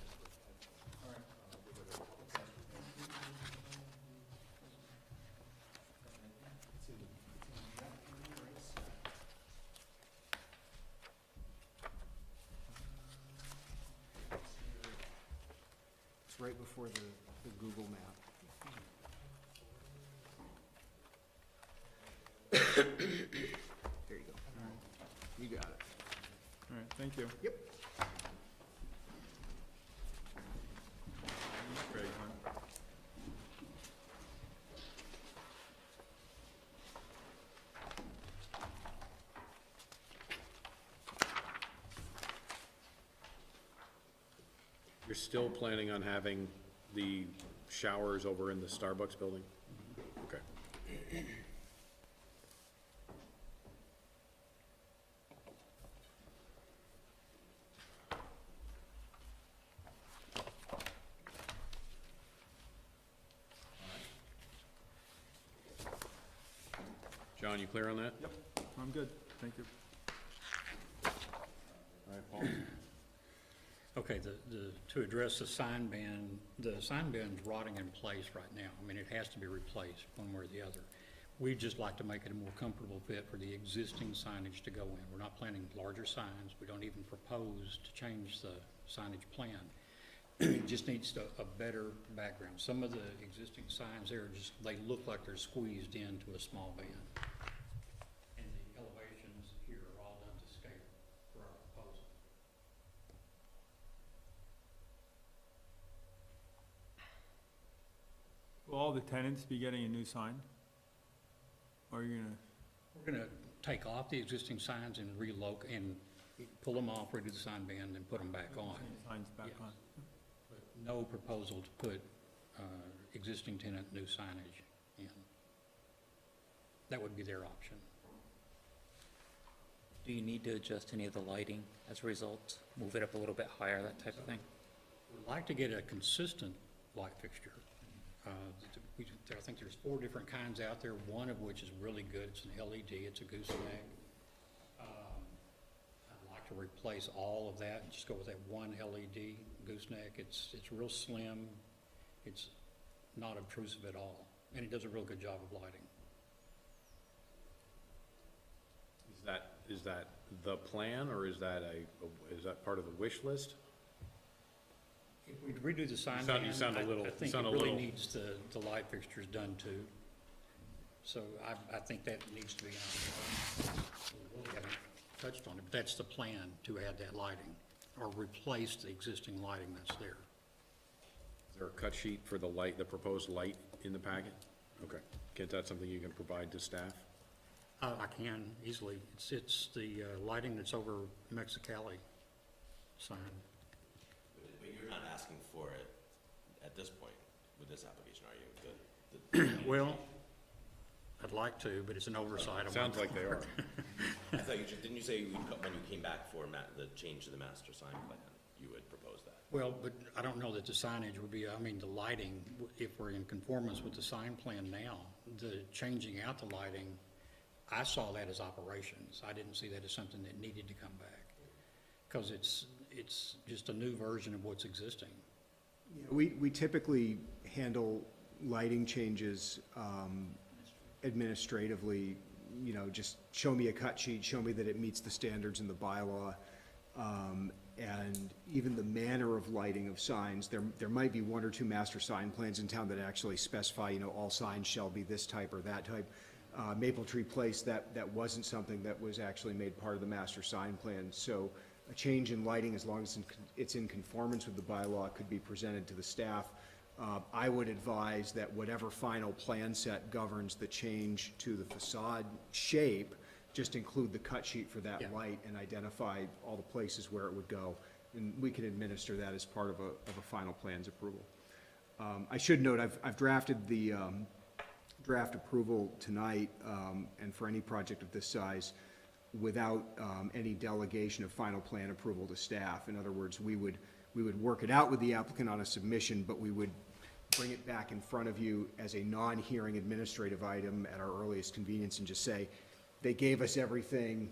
It's right before the Google map. There you go. You got it. All right, thank you. Yep. Great one. You're still planning on having the showers over in the Starbucks building? Okay. John, you clear on that? Yep, I'm good, thank you. All right, Paul? Okay, to address the sign band's rotting in place right now. I mean, it has to be replaced one way or the other. We'd just like to make it a more comfortable fit for the existing signage to go in. We're not planning larger signs. We don't even propose to change the signage plan. It just needs a better background. Some of the existing signs there, they look like they're squeezed into a small band. And the elevations here are all done to scale for our proposal. Will all the tenants be getting a new sign? Or are you gonna, We're gonna take off the existing signs and and pull them off, redo the sign band, and put them back on. signs back Yes. on? But no proposal to put existing tenant new signage in. That would be their option. Do you need to adjust any of the lighting as a result? Move it up a little bit higher, that type of thing? We'd like to get a consistent light fixture. I think there's 4 different kinds out there, one of which is really good. It's an LED, it's a gooseneck. I'd like to replace all of that and just go with that one LED gooseneck. It's real slim, it's not obtrusive at all, and it does a real good job of lighting. Is that the plan, or is that part of the wish list? If we redo the sign You sound a band, little- I think sound it a really little- needs the light fixtures done too. So I think that needs to be on. We haven't touched on it, but that's the plan, to add that lighting, or replace the existing lighting that's there. Is there a cut sheet for the light, the proposed light in the packet? Okay. Is that something you can provide to staff? I can easily. It's the lighting that's over Mexicali sign. but you're not asking for it at this point with this application, are you? Well, I'd like to, but it's an oversight of my Sounds like they are. I thought didn't you say when you came back for the change to the master sign plan, you would propose that? Well, but I don't know that the signage would be, I mean, the lighting, if we're in conformance with the sign plan now, the changing out the lighting, I saw that as operations. I didn't see that as something that needed to come back. Because it's just a new version of what's existing. We typically handle lighting changes administratively, you know, just show me a cut sheet, show me that it meets the standards in the bylaw. And even the manner of lighting of signs, there might be one or two master sign plans in town that actually specify, you know, all signs shall be this type or that type. Maple Tree Place, that wasn't something that was actually made part of the master sign plan. So a change in lighting, as long as it's in conformance with the bylaw, could be presented to the staff. I would advise that whatever final plan set governs the change to the facade shape, just include the cut sheet for that light and identify all the places where it would go. And we can administer that as part of a final plans approval. I should note, I've drafted the draft approval tonight, and for any project of this size, without any delegation of final plan approval to staff. In other words, we would work it out with the applicant on a submission, but we would bring it back in front of you as a non-hearing administrative item at our earliest convenience and just say, they gave us everything,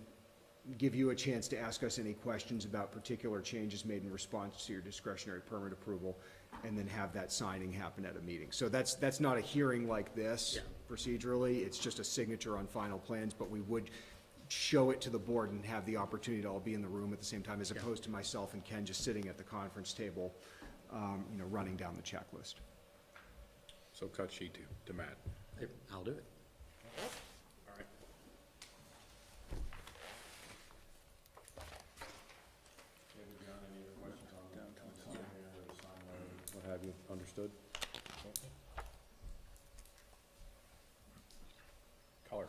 give you a chance to ask us any questions about particular changes made in response to your discretionary permit approval, and then have that signing happen at a meeting. So that's not a hearing like this procedurally, it's just a signature on final plans, but we would show it to the board and have the opportunity to all be in the room at the same time, as opposed to myself and Ken just sitting at the conference table, you know, running down the checklist. So cut sheet to Matt. Yep, I'll do it. All right. What have you understood? Color.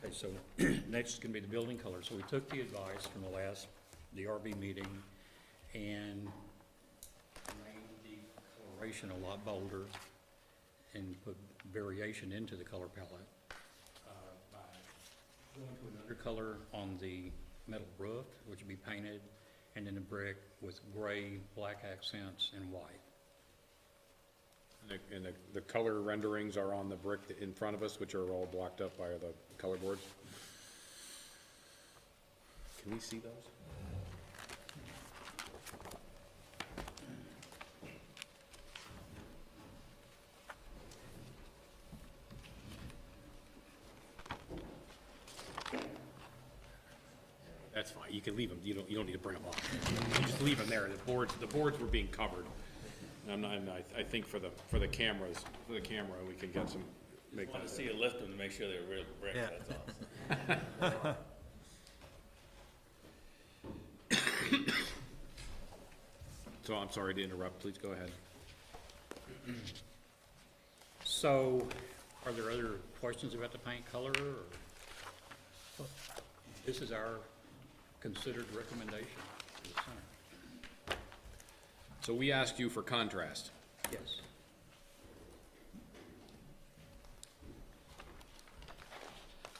Okay, so next is gonna be the building color. So we took the advice from the RB meeting and made the coloration a lot bolder and put variation into the color palette. By going to another color on the metal roof, which would be painted, and then the brick with gray, black accents, and white. And the color renderings are on the brick in front of us, which are all blocked up by the color boards. Can we see those? That's fine, you can leave them, you don't need to bring them up. You just leave them there, the boards were being covered. And I think for the cameras, we can get some, make Want that. to see you lift them to make sure they're real bricks, Yeah. that's all. So I'm sorry to interrupt, please go ahead. So, are there other questions about the paint color, or? This is our considered recommendation to the center. So we asked you for contrast. Yes.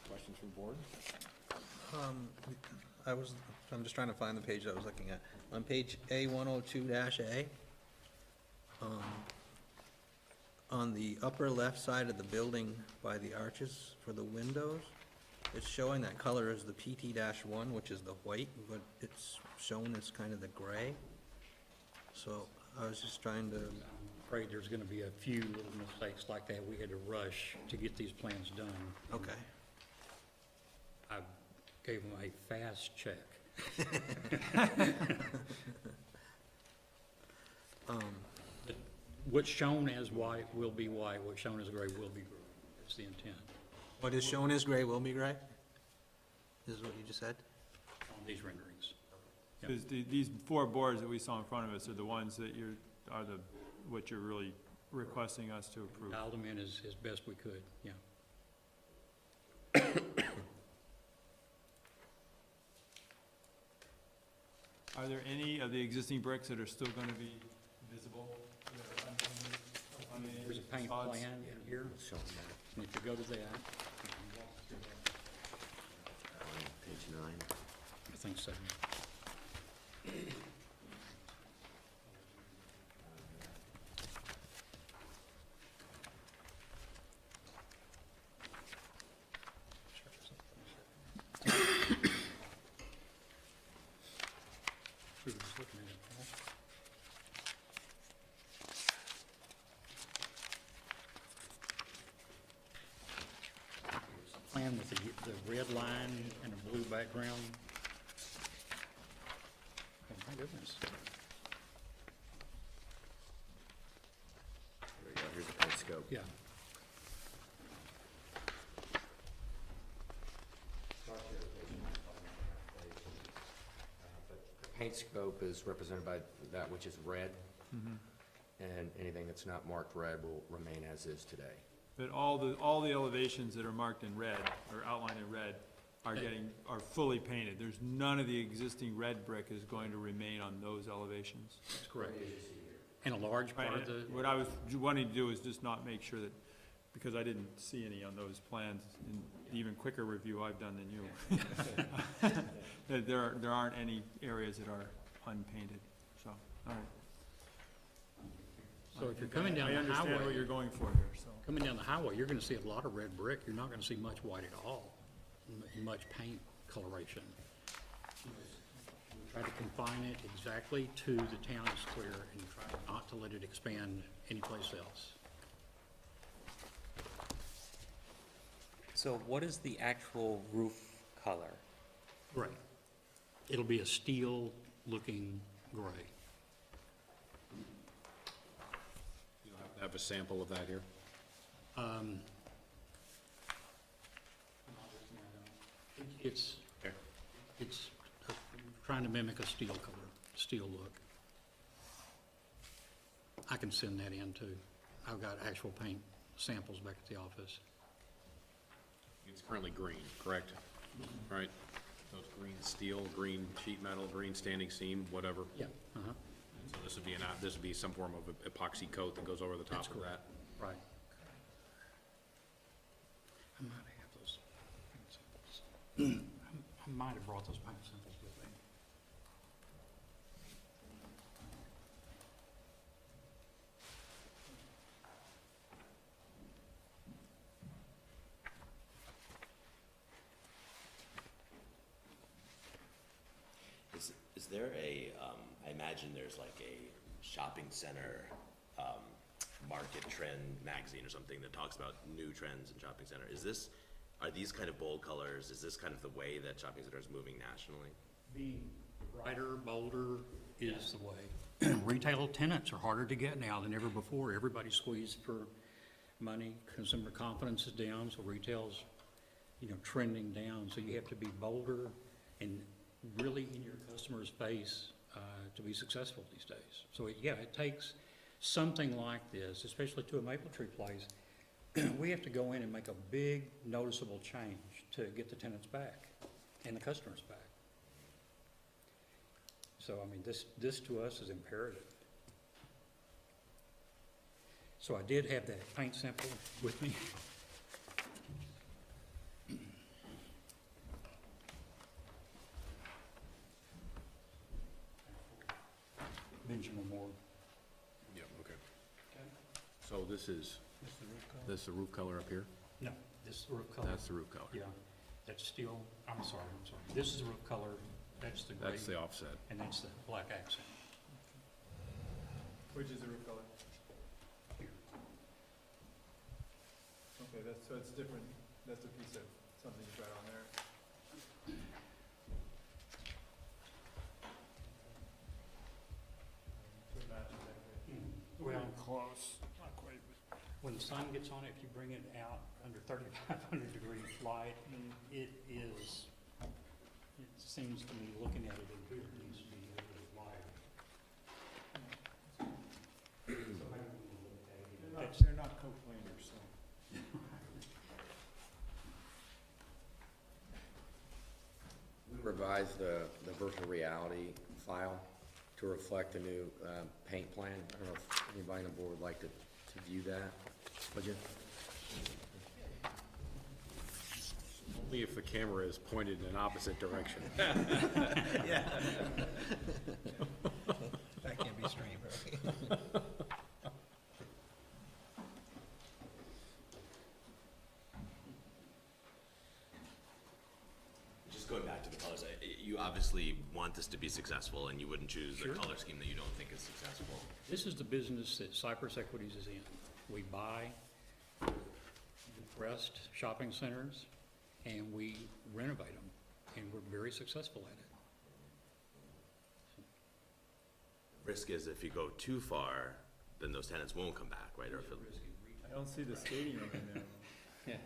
Questions from the board? I'm just trying to find the page I was looking at. On page A102-A, on the upper left side of the building by the arches for the windows, it's showing that color as the PT-1, which is the white, but it's shown as kind of the gray. So I was just trying to, I'm afraid there's gonna be a few little mistakes like that. We had to rush to get these plans done. okay. I gave them a fast check. What's shown as white will be white, what's shown as gray will be gray. That's the intent What is shown as gray will be gray? This is what you just said? on these renderings. Yeah. Because these four boards that we saw in front of us are the ones that what you're really requesting us to approve. Dialed them in as best we could, yeah. Are there any of the existing bricks that are still gonna be visible? that are unpainted on the There's a paint facades? plan in here, Show 'em that. and if you go to that, On page 9. I think so. We were just looking at it, Paul. Plan with the red line and a blue background. Oh, my goodness. There we go, here's the paint scope. Yeah, Paint scope is represented by that which is red, and anything that's not marked red will remain as is today. But all the elevations that are marked in red, or outlined in red, are fully painted. There's none of the existing red brick is going to remain on those elevations. that's correct. And a large part of the, What I was wanting to do is just not make sure that, because I didn't see any on those plans, in the even quicker review I've done than you. That there aren't any areas that are unpainted, so, all right. so if you're coming down I the understand what highway, you're going for here, so. coming down the highway, you're gonna see a lot of red brick. You're not gonna see much white at all, much paint coloration. We try to confine it exactly to the town square and try not to let it expand anyplace else. So what is the actual roof color? Right. It'll be a steel-looking gray. You'll have a sample of that here? It's, Okay. it's trying to mimic a steel color, steel look. I can send that in too. I've got actual paint samples back at the office. It's currently green, correct? Right? So it's green steel, green sheet metal, green standing seam, whatever. Yeah, uh-huh, And so this would be some form of epoxy coat that goes over the top That's of that. right. I might have those paint samples. I might have brought those paint samples with me. Is there I imagine there's like a shopping center, market trend magazine or something that talks about new trends in shopping center. Are these kind of bold colors? Is this kind of the way that shopping center is moving nationally? Being brighter, bolder is the way. Retail tenants are harder to get now than ever before. Everybody's squeezed for money. Consumer confidence is down, so retail's, trending down. So you have to be bolder and really in your customer's face to be successful these days. So it takes something like this, especially to a maple tree place. We have to go in and make a big noticeable change to get the tenants back and the customers back. So, this to us is imperative. So I did have that paint sample with me. Benjamin Moore. Yep, okay. So this is the roof color up here? No, this is the roof color. That's the roof color? Yeah, that's steel, I'm sorry. This is the roof color, that's the gray, That's the offset. and that's the black accent. Which is the roof color? Here. Okay, so it's different, that's a piece of something you got on there. Well, Close, not quite, but. when the sun gets on it, if you bring it out under 3,500 degree light, it seems to me, looking at it, it needs to be a little bit lighter. So maybe we can look at it. That's- They're not co-planners, so. We revise the virtual reality file to reflect the new paint plan? I don't know if anybody on the board would like to view that. Would you? Only if the camera is pointed in an opposite direction. Yeah. That can't be streamed, right? Just going back to the colors, you obviously want this to be successful, and you wouldn't choose a Sure. color scheme that you don't think is successful. This is the business that Cypress Equities is in. We buy depressed shopping centers and we renovate them, and we're very successful at it. Risk is if you go too far, then those tenants won't come back, right? Or if it, I don't see the skating rink in there.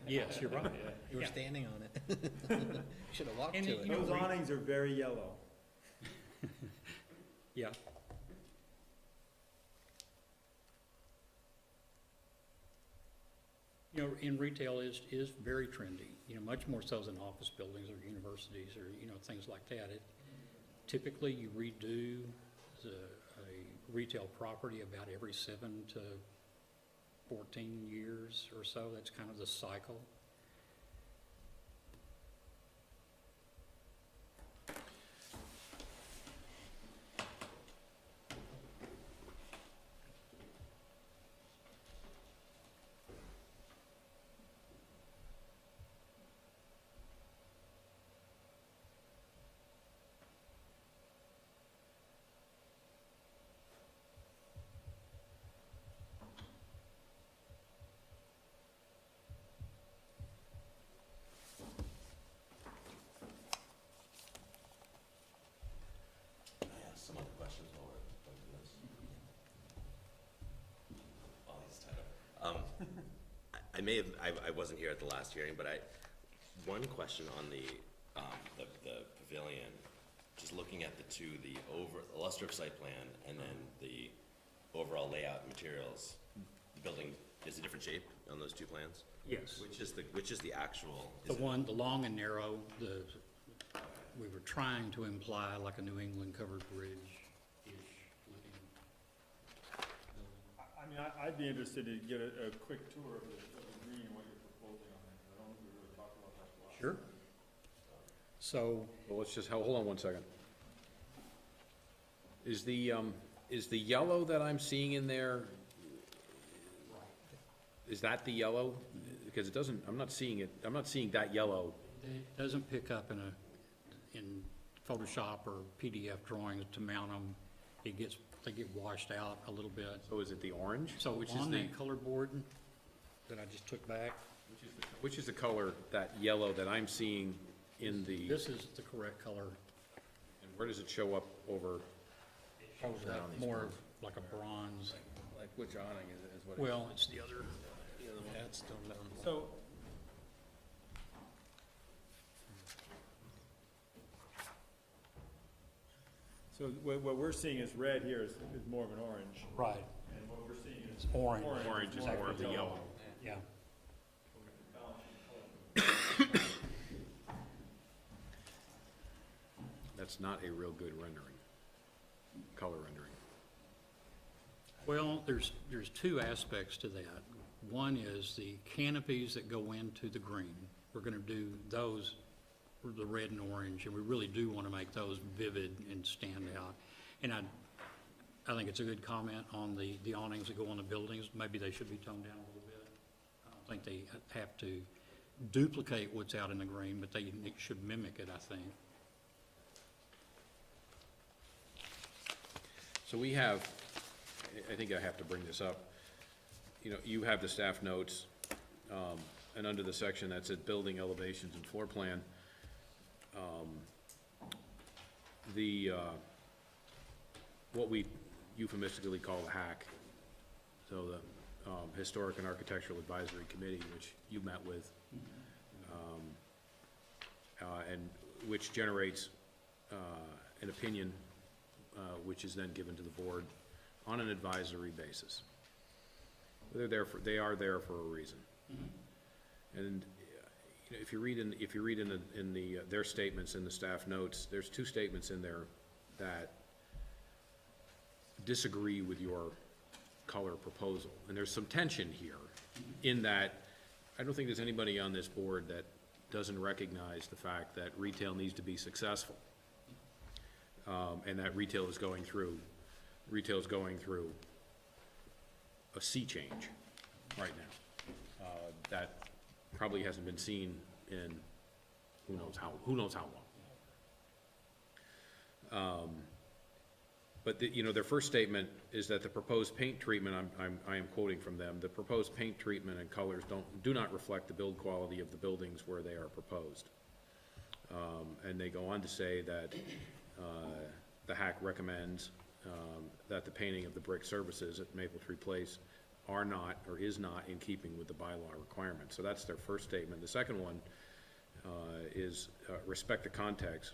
Yes, you're right. You were Yeah. standing on it. Should have walked And to you it. know, Those awnings are very yellow. Yeah. You know, in retail is very trendy, you know, much more so than office buildings or universities or, you know, things like that. It, typically, you redo a retail property about every 7 to 14 years or so. That's kind of the cycle. I ask some other questions while we're going through this. While he's tied up. I may have, I wasn't here at the last hearing, but one question on the pavilion, just looking at the two, the illustrative site plan and then the overall layout materials. The building is a different shape on those two plans? Yes. Which is the actual? The one, the long and narrow, we were trying to imply like a New England covered bridge-ish looking. I mean, I'd be interested to get a quick tour of the green and what you're proposing on that, 'cause I don't think we really talked about that a lot. Sure. So, Well, let's just, hold on one second. Is the yellow that I'm seeing in there, is that the yellow? Because it doesn't, I'm not seeing it, I'm not seeing that yellow. it doesn't pick up in Photoshop or PDF drawings to mount them. They get washed out a little bit. So is it the orange? So Which is on the, that color board that I just took back, which is the color, that yellow that I'm seeing in the, this is the correct color. and where does it show up over? Shows up more like a bronze. Like which awning is what? Well, it's the other. That's toned down. So, so what we're seeing is red here is more of an orange, Right. and what we're seeing is It's orange. Orange is more of the yellow. Yeah. That's not a real good rendering, color rendering. Well, there's two aspects to that. One is the canopies that go into the green. We're gonna do those, the red and orange, and we really do wanna make those vivid and stand out. And I think it's a good comment on the awnings that go on the buildings. Maybe they should be toned down a little bit. I don't think they have to duplicate what's out in the green, but they should mimic it, I think. So we have, I think I have to bring this up. You know, you have the staff notes, and under the section that said building elevations and floor plan, what we euphemistically call the HAC, so the Historic and Architectural Advisory Committee, which you met with, and which generates an opinion, which is then given to the board on an advisory basis. They are there for a reason. And, you know, if you read in the, their statements in the staff notes, there's two statements in there that disagree with your color proposal. And there's some tension here in that I don't think there's anybody on this board that doesn't recognize the fact that retail needs to be successful. And that retail is going through a sea change right now. That probably hasn't been seen in who knows how long. But you know, their first statement is that the proposed paint treatment, I am quoting from them, the proposed paint treatment and colors do not reflect the build quality of the buildings where they are proposed. And they go on to say that the HAC recommends that the painting of the brick surfaces at Maple Tree Place are not or is not in keeping with the bylaw requirements. So that's their first statement. The second one is respect the context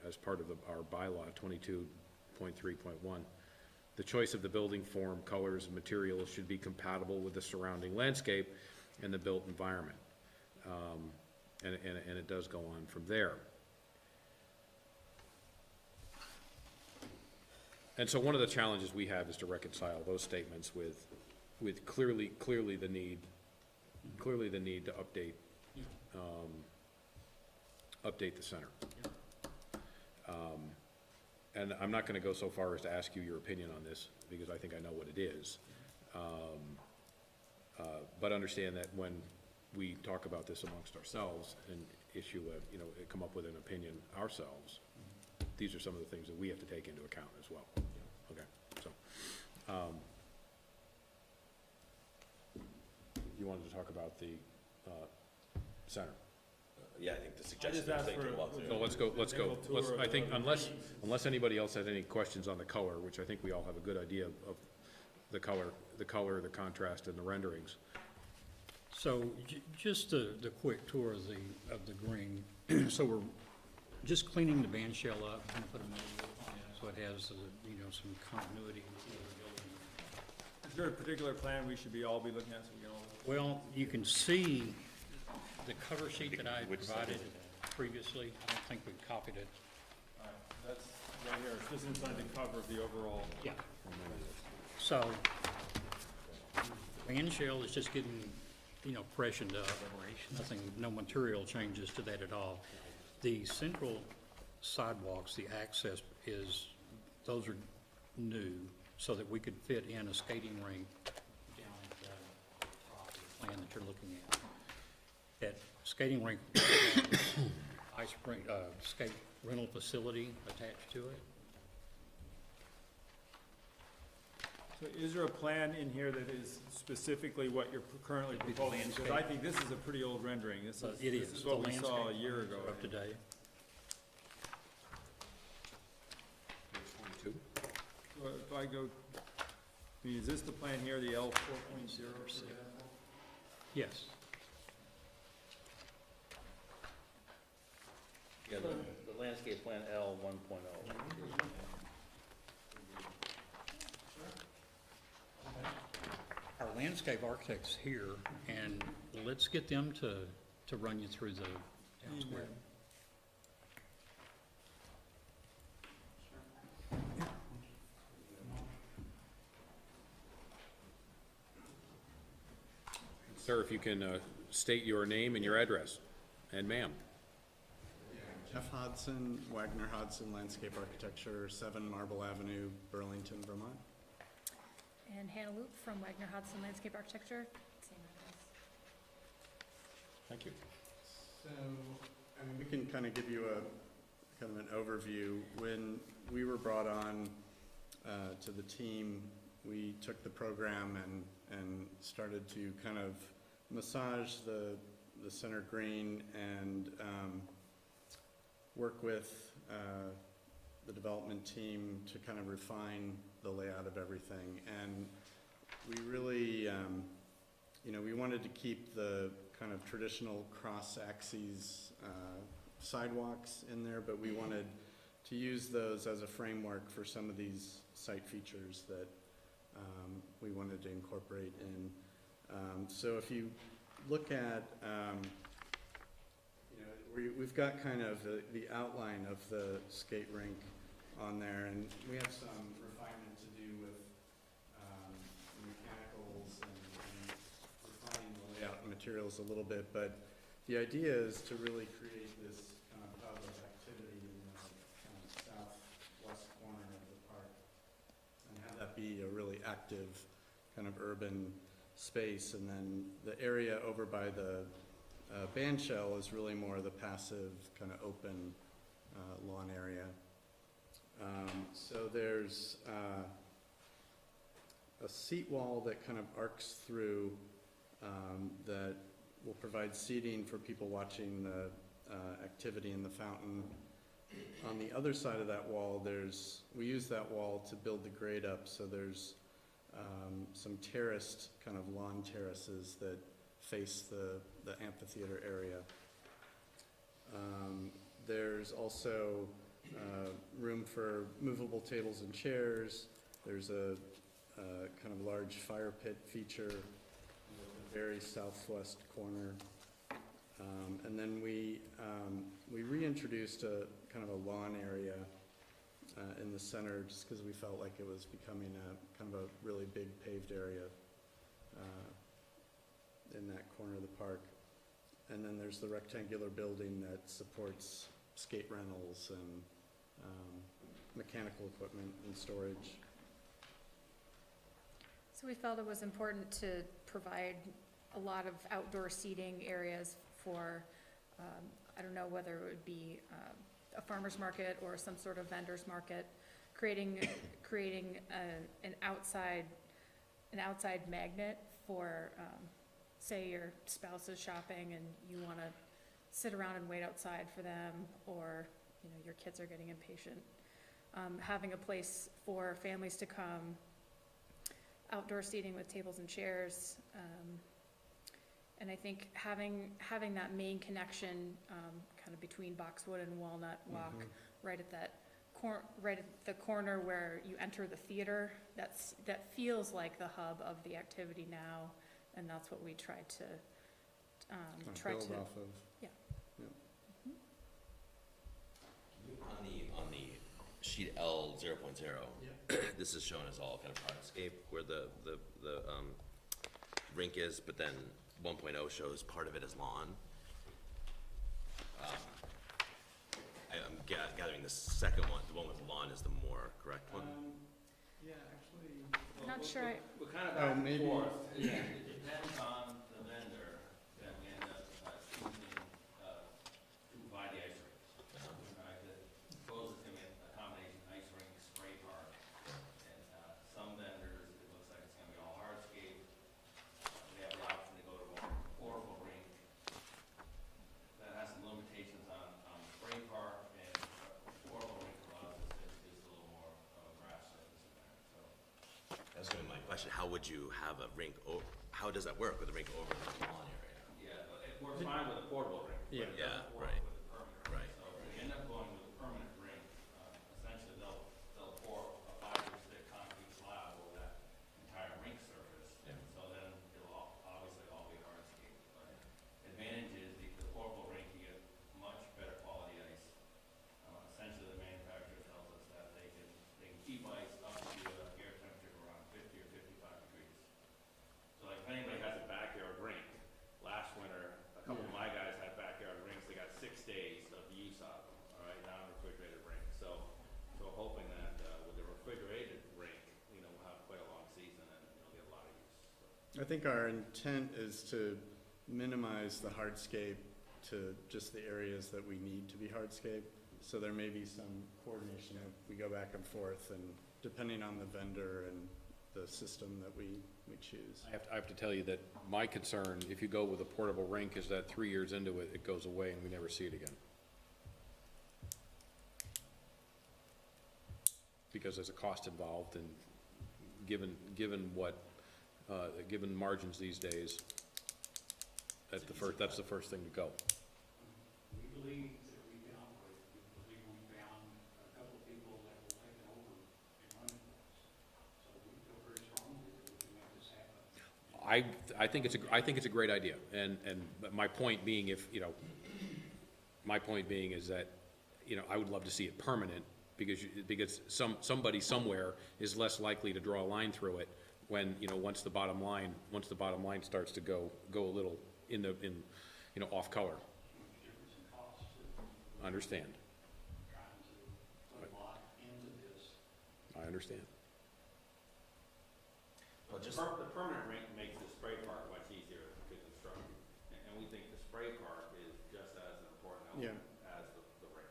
as part of our bylaw 22.3.1. The choice of the building form, colors, and materials should be compatible with the surrounding landscape and the built environment. And it does go on from there. And so one of the challenges we have is to reconcile those statements with clearly the need to update the center. And I'm not gonna go so far as to ask you your opinion on this, because I think I know what it is. But understand that when we talk about this amongst ourselves and come up with an opinion ourselves, these are some of the things that we have to take into account as well. Okay, so, you wanted to talk about the, center? Yeah, I think the suggestion asked is they for can walk a- through. So let's go, tour of I think the- unless anybody else has any questions on the color, which I think we all have a good idea of the color, the contrast, and the renderings. So just the quick tour of the green. So we're just cleaning the band shell up, and put a metal roof on it, so it has, some continuity with the other building. Is there a particular plan we should all be looking at so we can all? Well, you can see the cover sheet that I provided previously. I don't think we copied it. All right, that's right here, it's just inside the cover of the overall. Yeah. So, band shell is just getting, freshened up. Nothing, no material changes to that at all. The central sidewalks, the access those are new, so that we could fit in a skating rink down at the top of the plan that you're looking at. That skating rink, ice rink, skate rental facility attached to it. So is there a plan in here that is specifically what you're currently It'd be the proposing? Because I landscape. think this is a pretty old rendering. This It is. is The what we saw a landscape year ago. Up to date. Two? So if I go, is this the plan here, the L 4.0? Yes. Yeah, the landscape plan L 1.0. Our landscape architect's here, and let's get them to run you through the town square. Sir, if you can state your name and your address, and ma'am. Jeff Hodson, Wagner Hodson Landscape Architecture, 7 Marble Avenue, Burlington, Vermont. And Hannah Loop from Wagner Hodson Landscape Architecture, same address. Thank you. So, we can kind of give you a kind of an overview. When we were brought on to the team, we took the program and started to kind of massage the center green and work with the development team to kind of refine the layout of everything. And we really, we wanted to keep the kind of traditional cross-axes sidewalks in there, but we wanted to use those as a framework for some of these site features that we wanted to incorporate in. So if you look at we've got kind of the outline of the skate rink on there, and we have some refinement to do with mechanicals and refining the layout and materials a little bit, but the idea is to really create this kind of hub of activity in the kind of southwest corner of the park, and have that be a really active kind of urban space. And then the area over by the band shell is really more of the passive kind of open lawn area. So there's a seat wall that kind of arcs through that will provide seating for people watching the activity in the fountain. On the other side of that wall, we use that wall to build the grade up, so there's some terraced, kind of lawn terraces that face the amphitheater area. There's also room for movable tables and chairs. There's a kind of large fire pit feature in the very southwest corner. And then we reintroduced a kind of a lawn area in the center, just because we felt like it was becoming a kind of a really big paved area in that corner of the park. And then there's the rectangular building that supports skate rentals and mechanical equipment and storage. So we felt it was important to provide a lot of outdoor seating areas for, I don't know whether it would be a farmer's market or some sort of vendor's market, creating an outside magnet for, say your spouse is shopping and you want to sit around and wait outside for them, or your kids are getting impatient. Having a place for families to come, outdoor seating with tables and chairs, and I think having that main connection kind of between Boxwood and Walnut Walk, right at the corner where you enter the theater, that feels like the hub of the activity now, and that's what we tried to Build off of. Yeah. On the sheet L 0.0, this is shown as all kind of hardscape where the rink is, but then 1.0 shows part of it as lawn. I'm gathering the second one, the one with the lawn, is the more correct one. Yeah, actually. Not sure. We're kind of Oh, back and maybe. forth. It depends on the vendor, then we end up choosing to buy the ice rink. Right, the proposal is going to be a combination ice rink, spray park, and some vendors, it looks like it's going to be all hardscape. We have the option to go to a more portable rink that has some limitations on spray park, and portable rink allows us to do a little more of a grass surface in there, so. That's gonna be my question. How would you have a rink, how does that work with a rink over the lawn area? Yeah, but it works fine with a portable rink. Yeah. But it Yeah, doesn't work right. with a permanent rink. Right. So if we end up going with a permanent rink, essentially they'll pour a 5 or 6 concrete slab over that entire rink surface. Yeah. So then it'll obviously all be hardscape. But advantage is the portable rink, you get much better quality ice. Essentially the manufacturer tells us that they can keep ice up to air temperature of around 50 or 55 degrees. So like if anybody has a backyard rink, last winter, a couple of my guys had backyard rinks, they got 6 days of use out of them, all right, non-refrigerated rink. So hoping that with the refrigerated rink, we'll have quite a long season and get a lot of use. So. I think our intent is to minimize the hardscape to just the areas that we need to be hardscape. So there may be some coordination if we go back and forth, and depending on the vendor and the system that we choose. I have to tell you that my concern, if you go with a portable rink, is that 3 years into it, it goes away and we never see it again. Because there's a cost involved, and given margins these days, that's the first thing to go. We believe that we can operate, we believe we found a couple of people that will take it over and run it for us. So we feel very strongly that we can make this happen. I think it's a great idea, and my point being, if, my point being is that, you know, I would love to see it permanent, because somebody somewhere is less likely to draw a line through it when, you know, once the bottom line starts to go a little you know, off color. Understand. I understand. Well, just, The permanent rink makes the spray park much easier to construct, and we think the spray park is just as an important Yeah. element as the rink.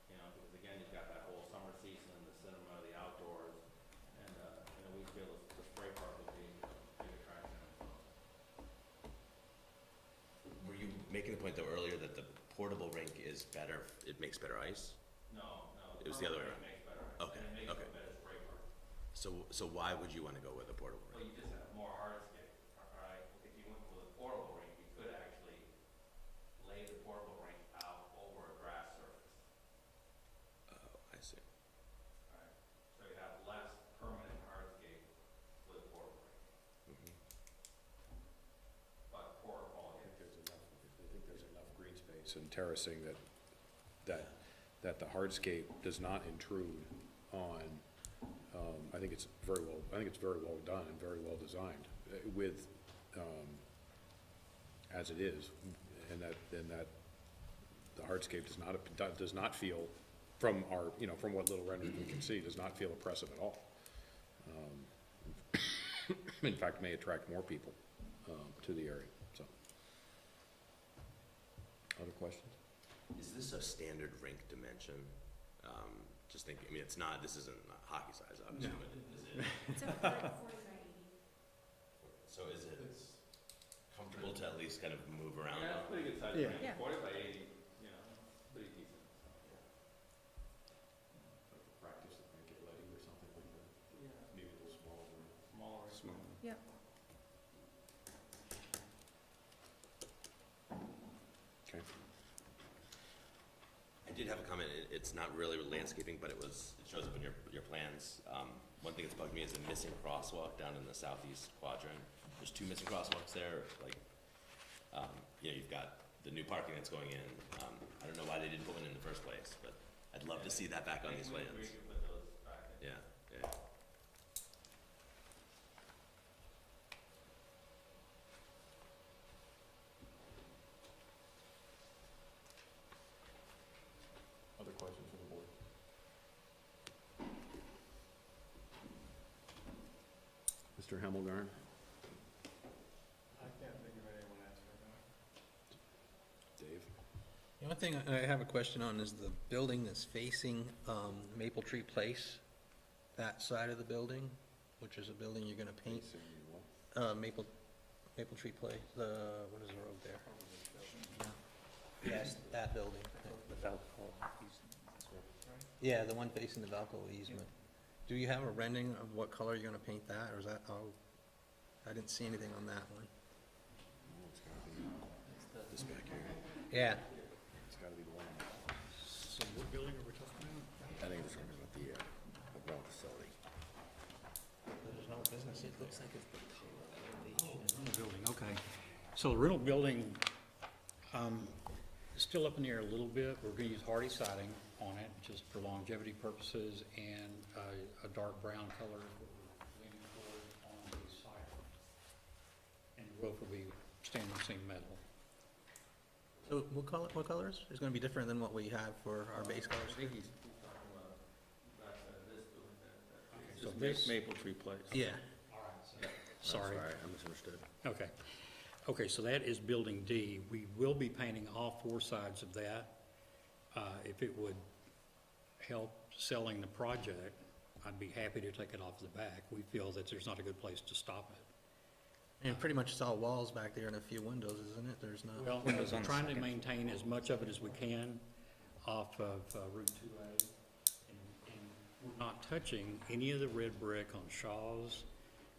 You know, because again, you've got that whole summer season, the cinema, the outdoors, and, you know, we feel the spray park will be a big attraction. were you making the point though earlier that the portable rink is better, it makes better ice? No. It was the other way permanent rink makes better, Okay, and it makes okay. a better spray park. So why would you wanna go with a portable Well, rink? you just have more hardscape, alright? If you went with a portable rink, you could actually lay the portable rink out over a grass surface, Oh, I see. alright? So you have less permanent hardscape with a portable rink, Mhm. but poorer quality. I think there's enough green space and terracing that the hardscape does not intrude on, I think it's very well done and very well designed, with, as it is, and that the hardscape does not feel, from our, you know, from what little rendering we can see, does not feel oppressive at all. In fact, may attract more people, to the area, so. Other questions? Is this a standard rink dimension? Just thinking, I mean, it's not, this isn't hockey size, obviously, but is it? It's a 40 So is it comfortable to at least kind of move around? Yeah, it's pretty good size Yeah. rink, Yeah. 40 by 80, you know, pretty decent. Practice, get lighting or something like that, Yeah. maybe a little smaller. Smaller. Small. Yep. Okay. I did have a comment, it's not really landscaping, but it shows up in your plans. One thing that's bugged me is the missing crosswalk down in the southeast quadrant. There's 2 missing crosswalks there, like, you know, you've got the new parking that's going in. I don't know why they didn't put one in the first place, but I'd love to see that back on these plans. We can put those back in. Yeah. Other questions from the board? Mr. Hamelgarn? I can't think of anyone answering that. Dave? The only thing I have a question on is the building that's facing Maple Tree Place, that side of the building, which is a building you're gonna paint. Maple Tree Place, what is the road there? Yes, that building. The Valco easement. Yeah, the one facing the Valco easement. Do you have a rendering of what color you're gonna paint that, or is that, I didn't see anything on that one. This back here, Yeah, it's gotta be the one. So what building are we talking about? I think we're talking about the rental facility. there's no business, it looks like it's the Rental building, okay. So the rental building, is still up in the air a little bit. We're gonna use hardy siding on it, just for longevity purposes, and a dark brown color is what we're leaning toward on the siding. And the roof will be stainless steel metal. So what colors? It's gonna be different than what we have for our base colors? I think he's talking about this building, that. So Just this- Maple Tree Place. Yeah, Sorry. I misunderstood. Okay, so that is Building D. We will be painting all 4 sides of that. If it would help selling the project, I'd be happy to take it off the back. We feel that there's not a good place to stop it. and pretty much it's all walls back there and a few windows, isn't it? There's not. Well, Windows we're on the trying to second. maintain as much of it as we can off of Route 2A. And we're not touching any of the red brick on Shaw's,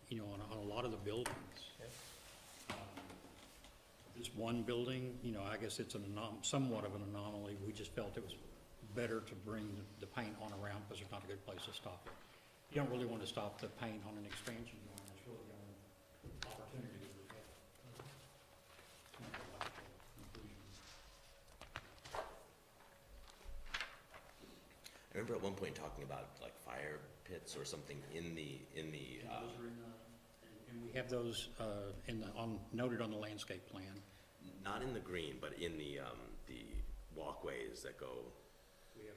you know, on a lot of the buildings. This one building, you know, I guess it's somewhat of an anomaly. We just felt it was better to bring the paint on around because there's not a good place to stop it. You don't really want to stop the paint on an expansion joint. It's really the only opportunity we have. To make a logical conclusion. remember at one point talking about like fire pits or something in the, And we have those, noted on the landscape plan. not in the green, but in the walkways that go, We have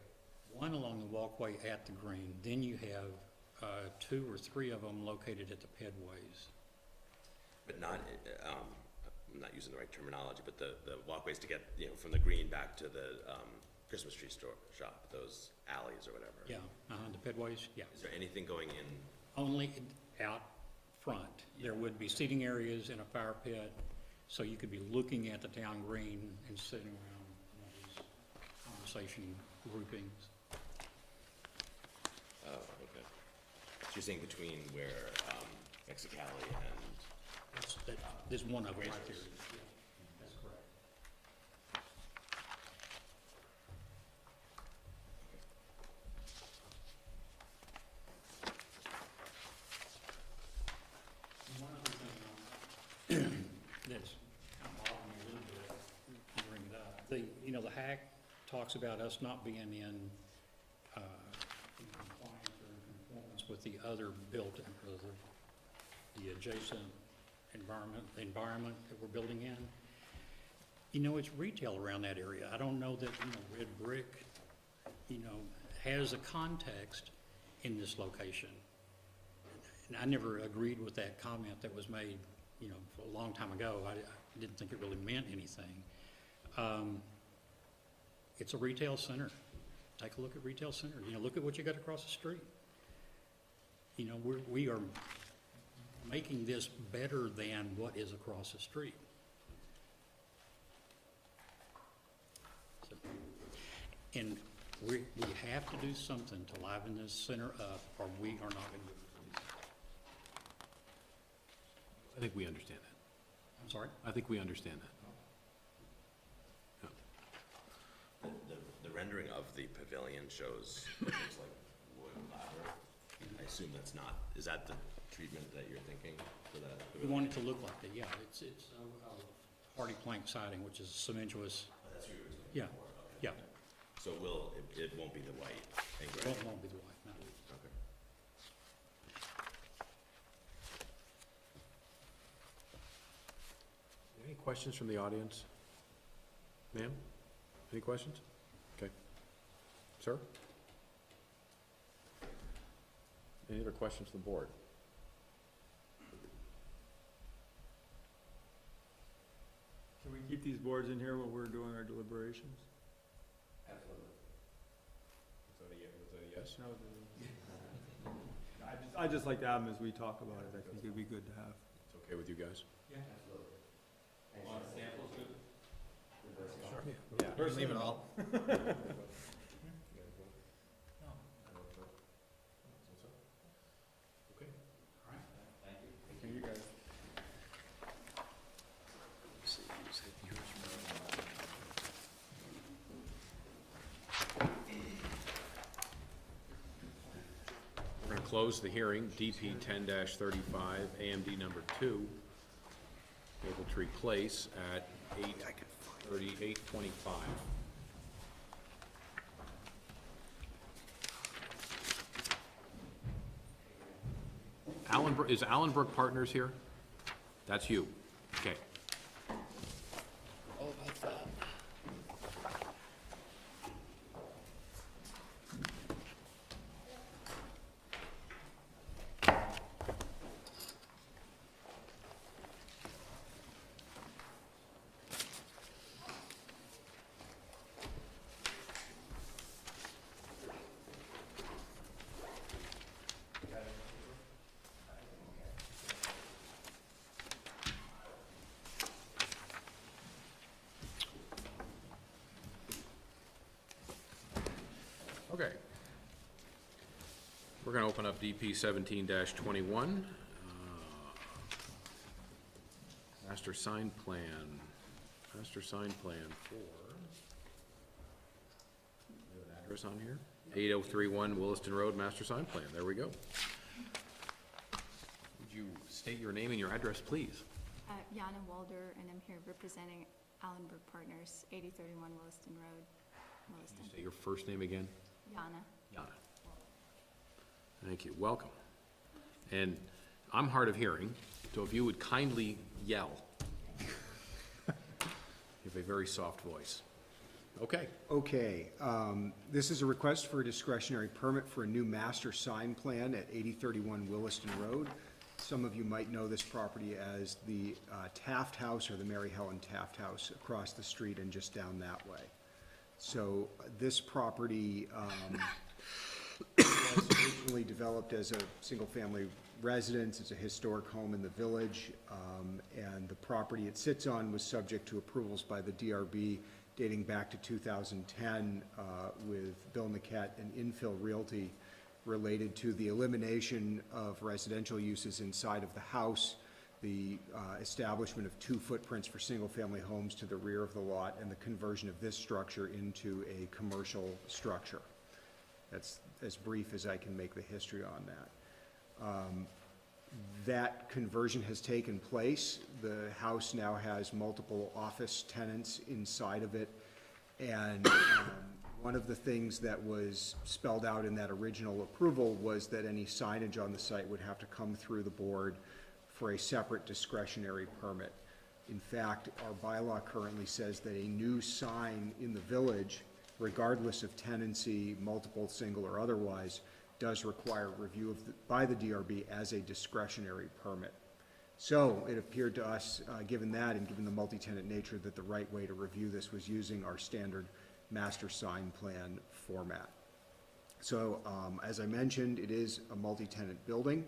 one along the walkway at the green, then you have, 2 or 3 of them located at the pedways. but not, I'm not using the right terminology, but the walkways to get, you know, from the green back to the, Christmas tree shop, those alleys or whatever. Yeah, the pedways, yeah. Is there anything going in? Only out front. There would be seating areas and a fire pit, so you could be looking at the town green and sitting around these conversation groupings. Oh, okay. So you're saying between where, Mexicali and, There's one of them right there. Rangers. Yeah, that's correct. One other thing, that's kind of bothering me a little bit, to bring it up. The hack talks about us not being in compliance or in conformance with the other built, or the adjacent environment that we're building in. It's retail around that area. I don't know that, red brick, has a context in this location. And I never agreed with that comment that was made, a long time ago. I didn't think it really meant anything. It's a retail center. Take a look at retail center. Look at what you got across the street. We are making this better than what is across the street. So, and we have to do something to liven this center up, or we are not going to do it. I think we understand that. I'm sorry? I think we understand that. the rendering of the pavilion shows, it looks like wood ladder. I assume that's not, is that the treatment that you're thinking for that? We want it to look like that, yeah. It's a hardy plank siding, which is cementous. That's what you were doing Yeah, before, okay. yeah. So it won't be the white and It gray? won't be the white, no. Okay. Any questions from the audience? Ma'am? Any questions? Okay. Sir? Any other questions from the board? Can we keep these boards in here while we're doing our deliberations? Was that a yes? No, I just like to have them as we talk about it. I think it'd be good to have. It's okay with you guys? Leave it all. Thank you, guys. We're gonna close the hearing, DP 10-35, AMD number 2, Maple Tree Place at 8:25. Is Allenbrook Partners here? That's you, okay. Okay. We're gonna open up DP 17-21. Master sign plan for, we have an address on here? 8031 Williston Road, master sign plan, there we go. Would you state your name and your address, please? Jana Walder, and I'm here representing Allenbrook Partners, 8031 Williston Road, Williston. State your first name again? Jana. Yana. Thank you, welcome. And I'm hard of hearing, so if you would kindly yell. You have a very soft voice. Okay. Okay, this is a request for a discretionary permit for a new master sign plan at 8031 Williston Road. Some of you might know this property as the Taft House or the Mary Helen Taft House across the street and just down that way. So this property was originally developed as a single-family residence. It's a historic home in the village, and the property it sits on was subject to approvals by the DRB dating back to 2010 with Bill Niket and Infill Realty related to the elimination of residential uses inside of the house, the establishment of 2 footprints for single-family homes to the rear of the lot, and the conversion of this structure into a commercial structure. That's as brief as I can make the history on that. That conversion has taken place. The house now has multiple office tenants inside of it, and one of the things that was spelled out in that original approval was that any signage on the site would have to come through the board for a separate discretionary permit. In fact, our bylaw currently says that a new sign in the village, regardless of tenancy, multiple, single, or otherwise, does require review by the DRB as a discretionary permit. So it appeared to us, given that and given the multi-tenant nature, that the right way to review this was using our standard master sign plan format. So as I mentioned, it is a multi-tenant building.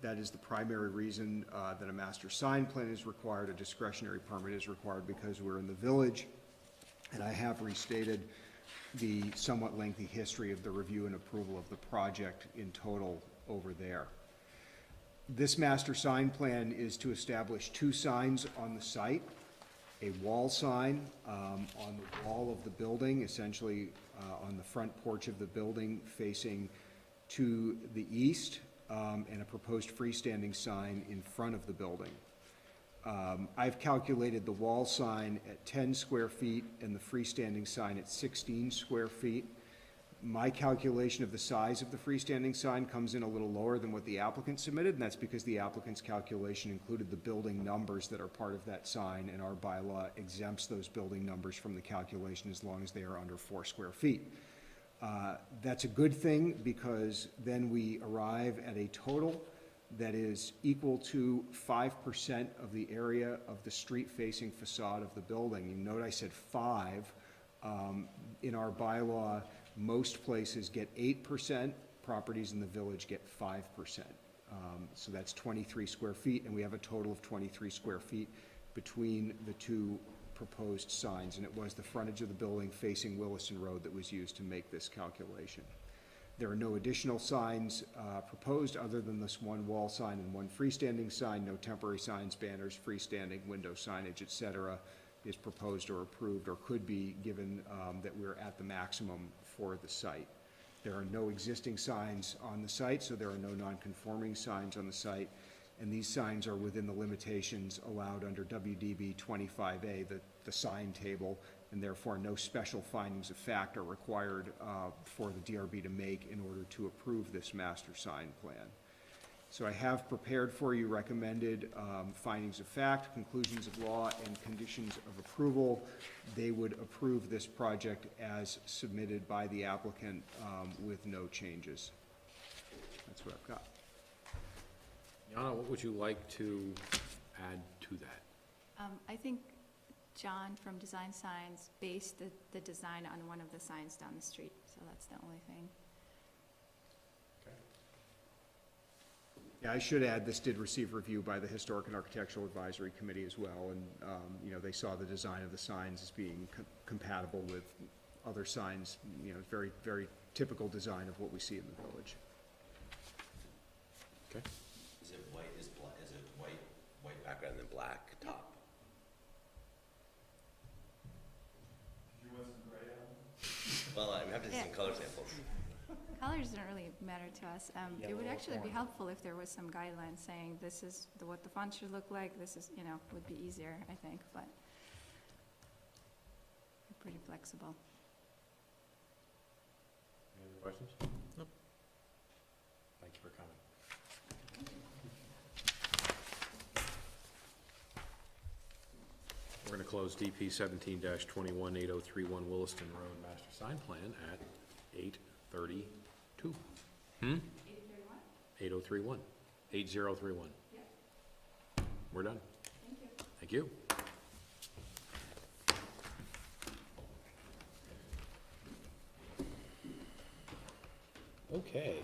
That is the primary reason that a master sign plan is required, a discretionary permit is required, because we're in the village. And I have restated the somewhat lengthy history of the review and approval of the project in total over there. This master sign plan is to establish 2 signs on the site, a wall sign on the wall of the building, essentially on the front porch of the building facing to the east, and a proposed freestanding sign in front of the building. I've calculated the wall sign at 10 square feet and the freestanding sign at 16 square feet. My calculation of the size of the freestanding sign comes in a little lower than what the applicant submitted, and that's because the applicant's calculation included the building numbers that are part of that sign, and our bylaw exempts those building numbers from the calculation as long as they are under 4 square feet. That's a good thing, because then we arrive at a total that is equal to 5% of the area of the street-facing facade of the building. You note I said 5. In our bylaw, most places get 8%, properties in the village get 5%. So that's 23 square feet, and we have a total of 23 square feet between the 2 proposed signs, and it was the frontage of the building facing Williston Road that was used to make this calculation. There are no additional signs proposed other than this 1 wall sign and 1 freestanding sign. No temporary signs, banners, freestanding window signage, et cetera, is proposed or approved or could be, given that we're at the maximum for the site. There are no existing signs on the site, so there are no non-conforming signs on the site, and these signs are within the limitations allowed under WDB 25A, the sign table, and therefore no special findings of fact are required for the DRB to make in order to approve this master sign plan. So I have prepared for you recommended findings of fact, conclusions of law, and conditions of approval. They would approve this project as submitted by the applicant with no changes. That's what I've got. Yana, what would you like to add to that? I think John from Design Signs based the design on one of the signs down the street, so that's the only thing. Yeah, I should add, this did receive review by the Historic and Architectural Advisory Committee as well, and, you know, they saw the design of the signs as being compatible with other signs, you know, very, very typical design of what we see in the village. Okay. Is it white, is it white background and then black top? Well, we have to see some color samples. Colors don't really matter to us. It would actually be helpful if there was some guidelines saying this is what the font should look like, this is, you know, would be easier, I think, but we're pretty flexible. Any other questions? Nope. Thank you for coming. We're gonna close DP 17-21 8031 Williston Road Master Sign Plan at 8:32. 8031. 8031. We're done. Thank you. Okay.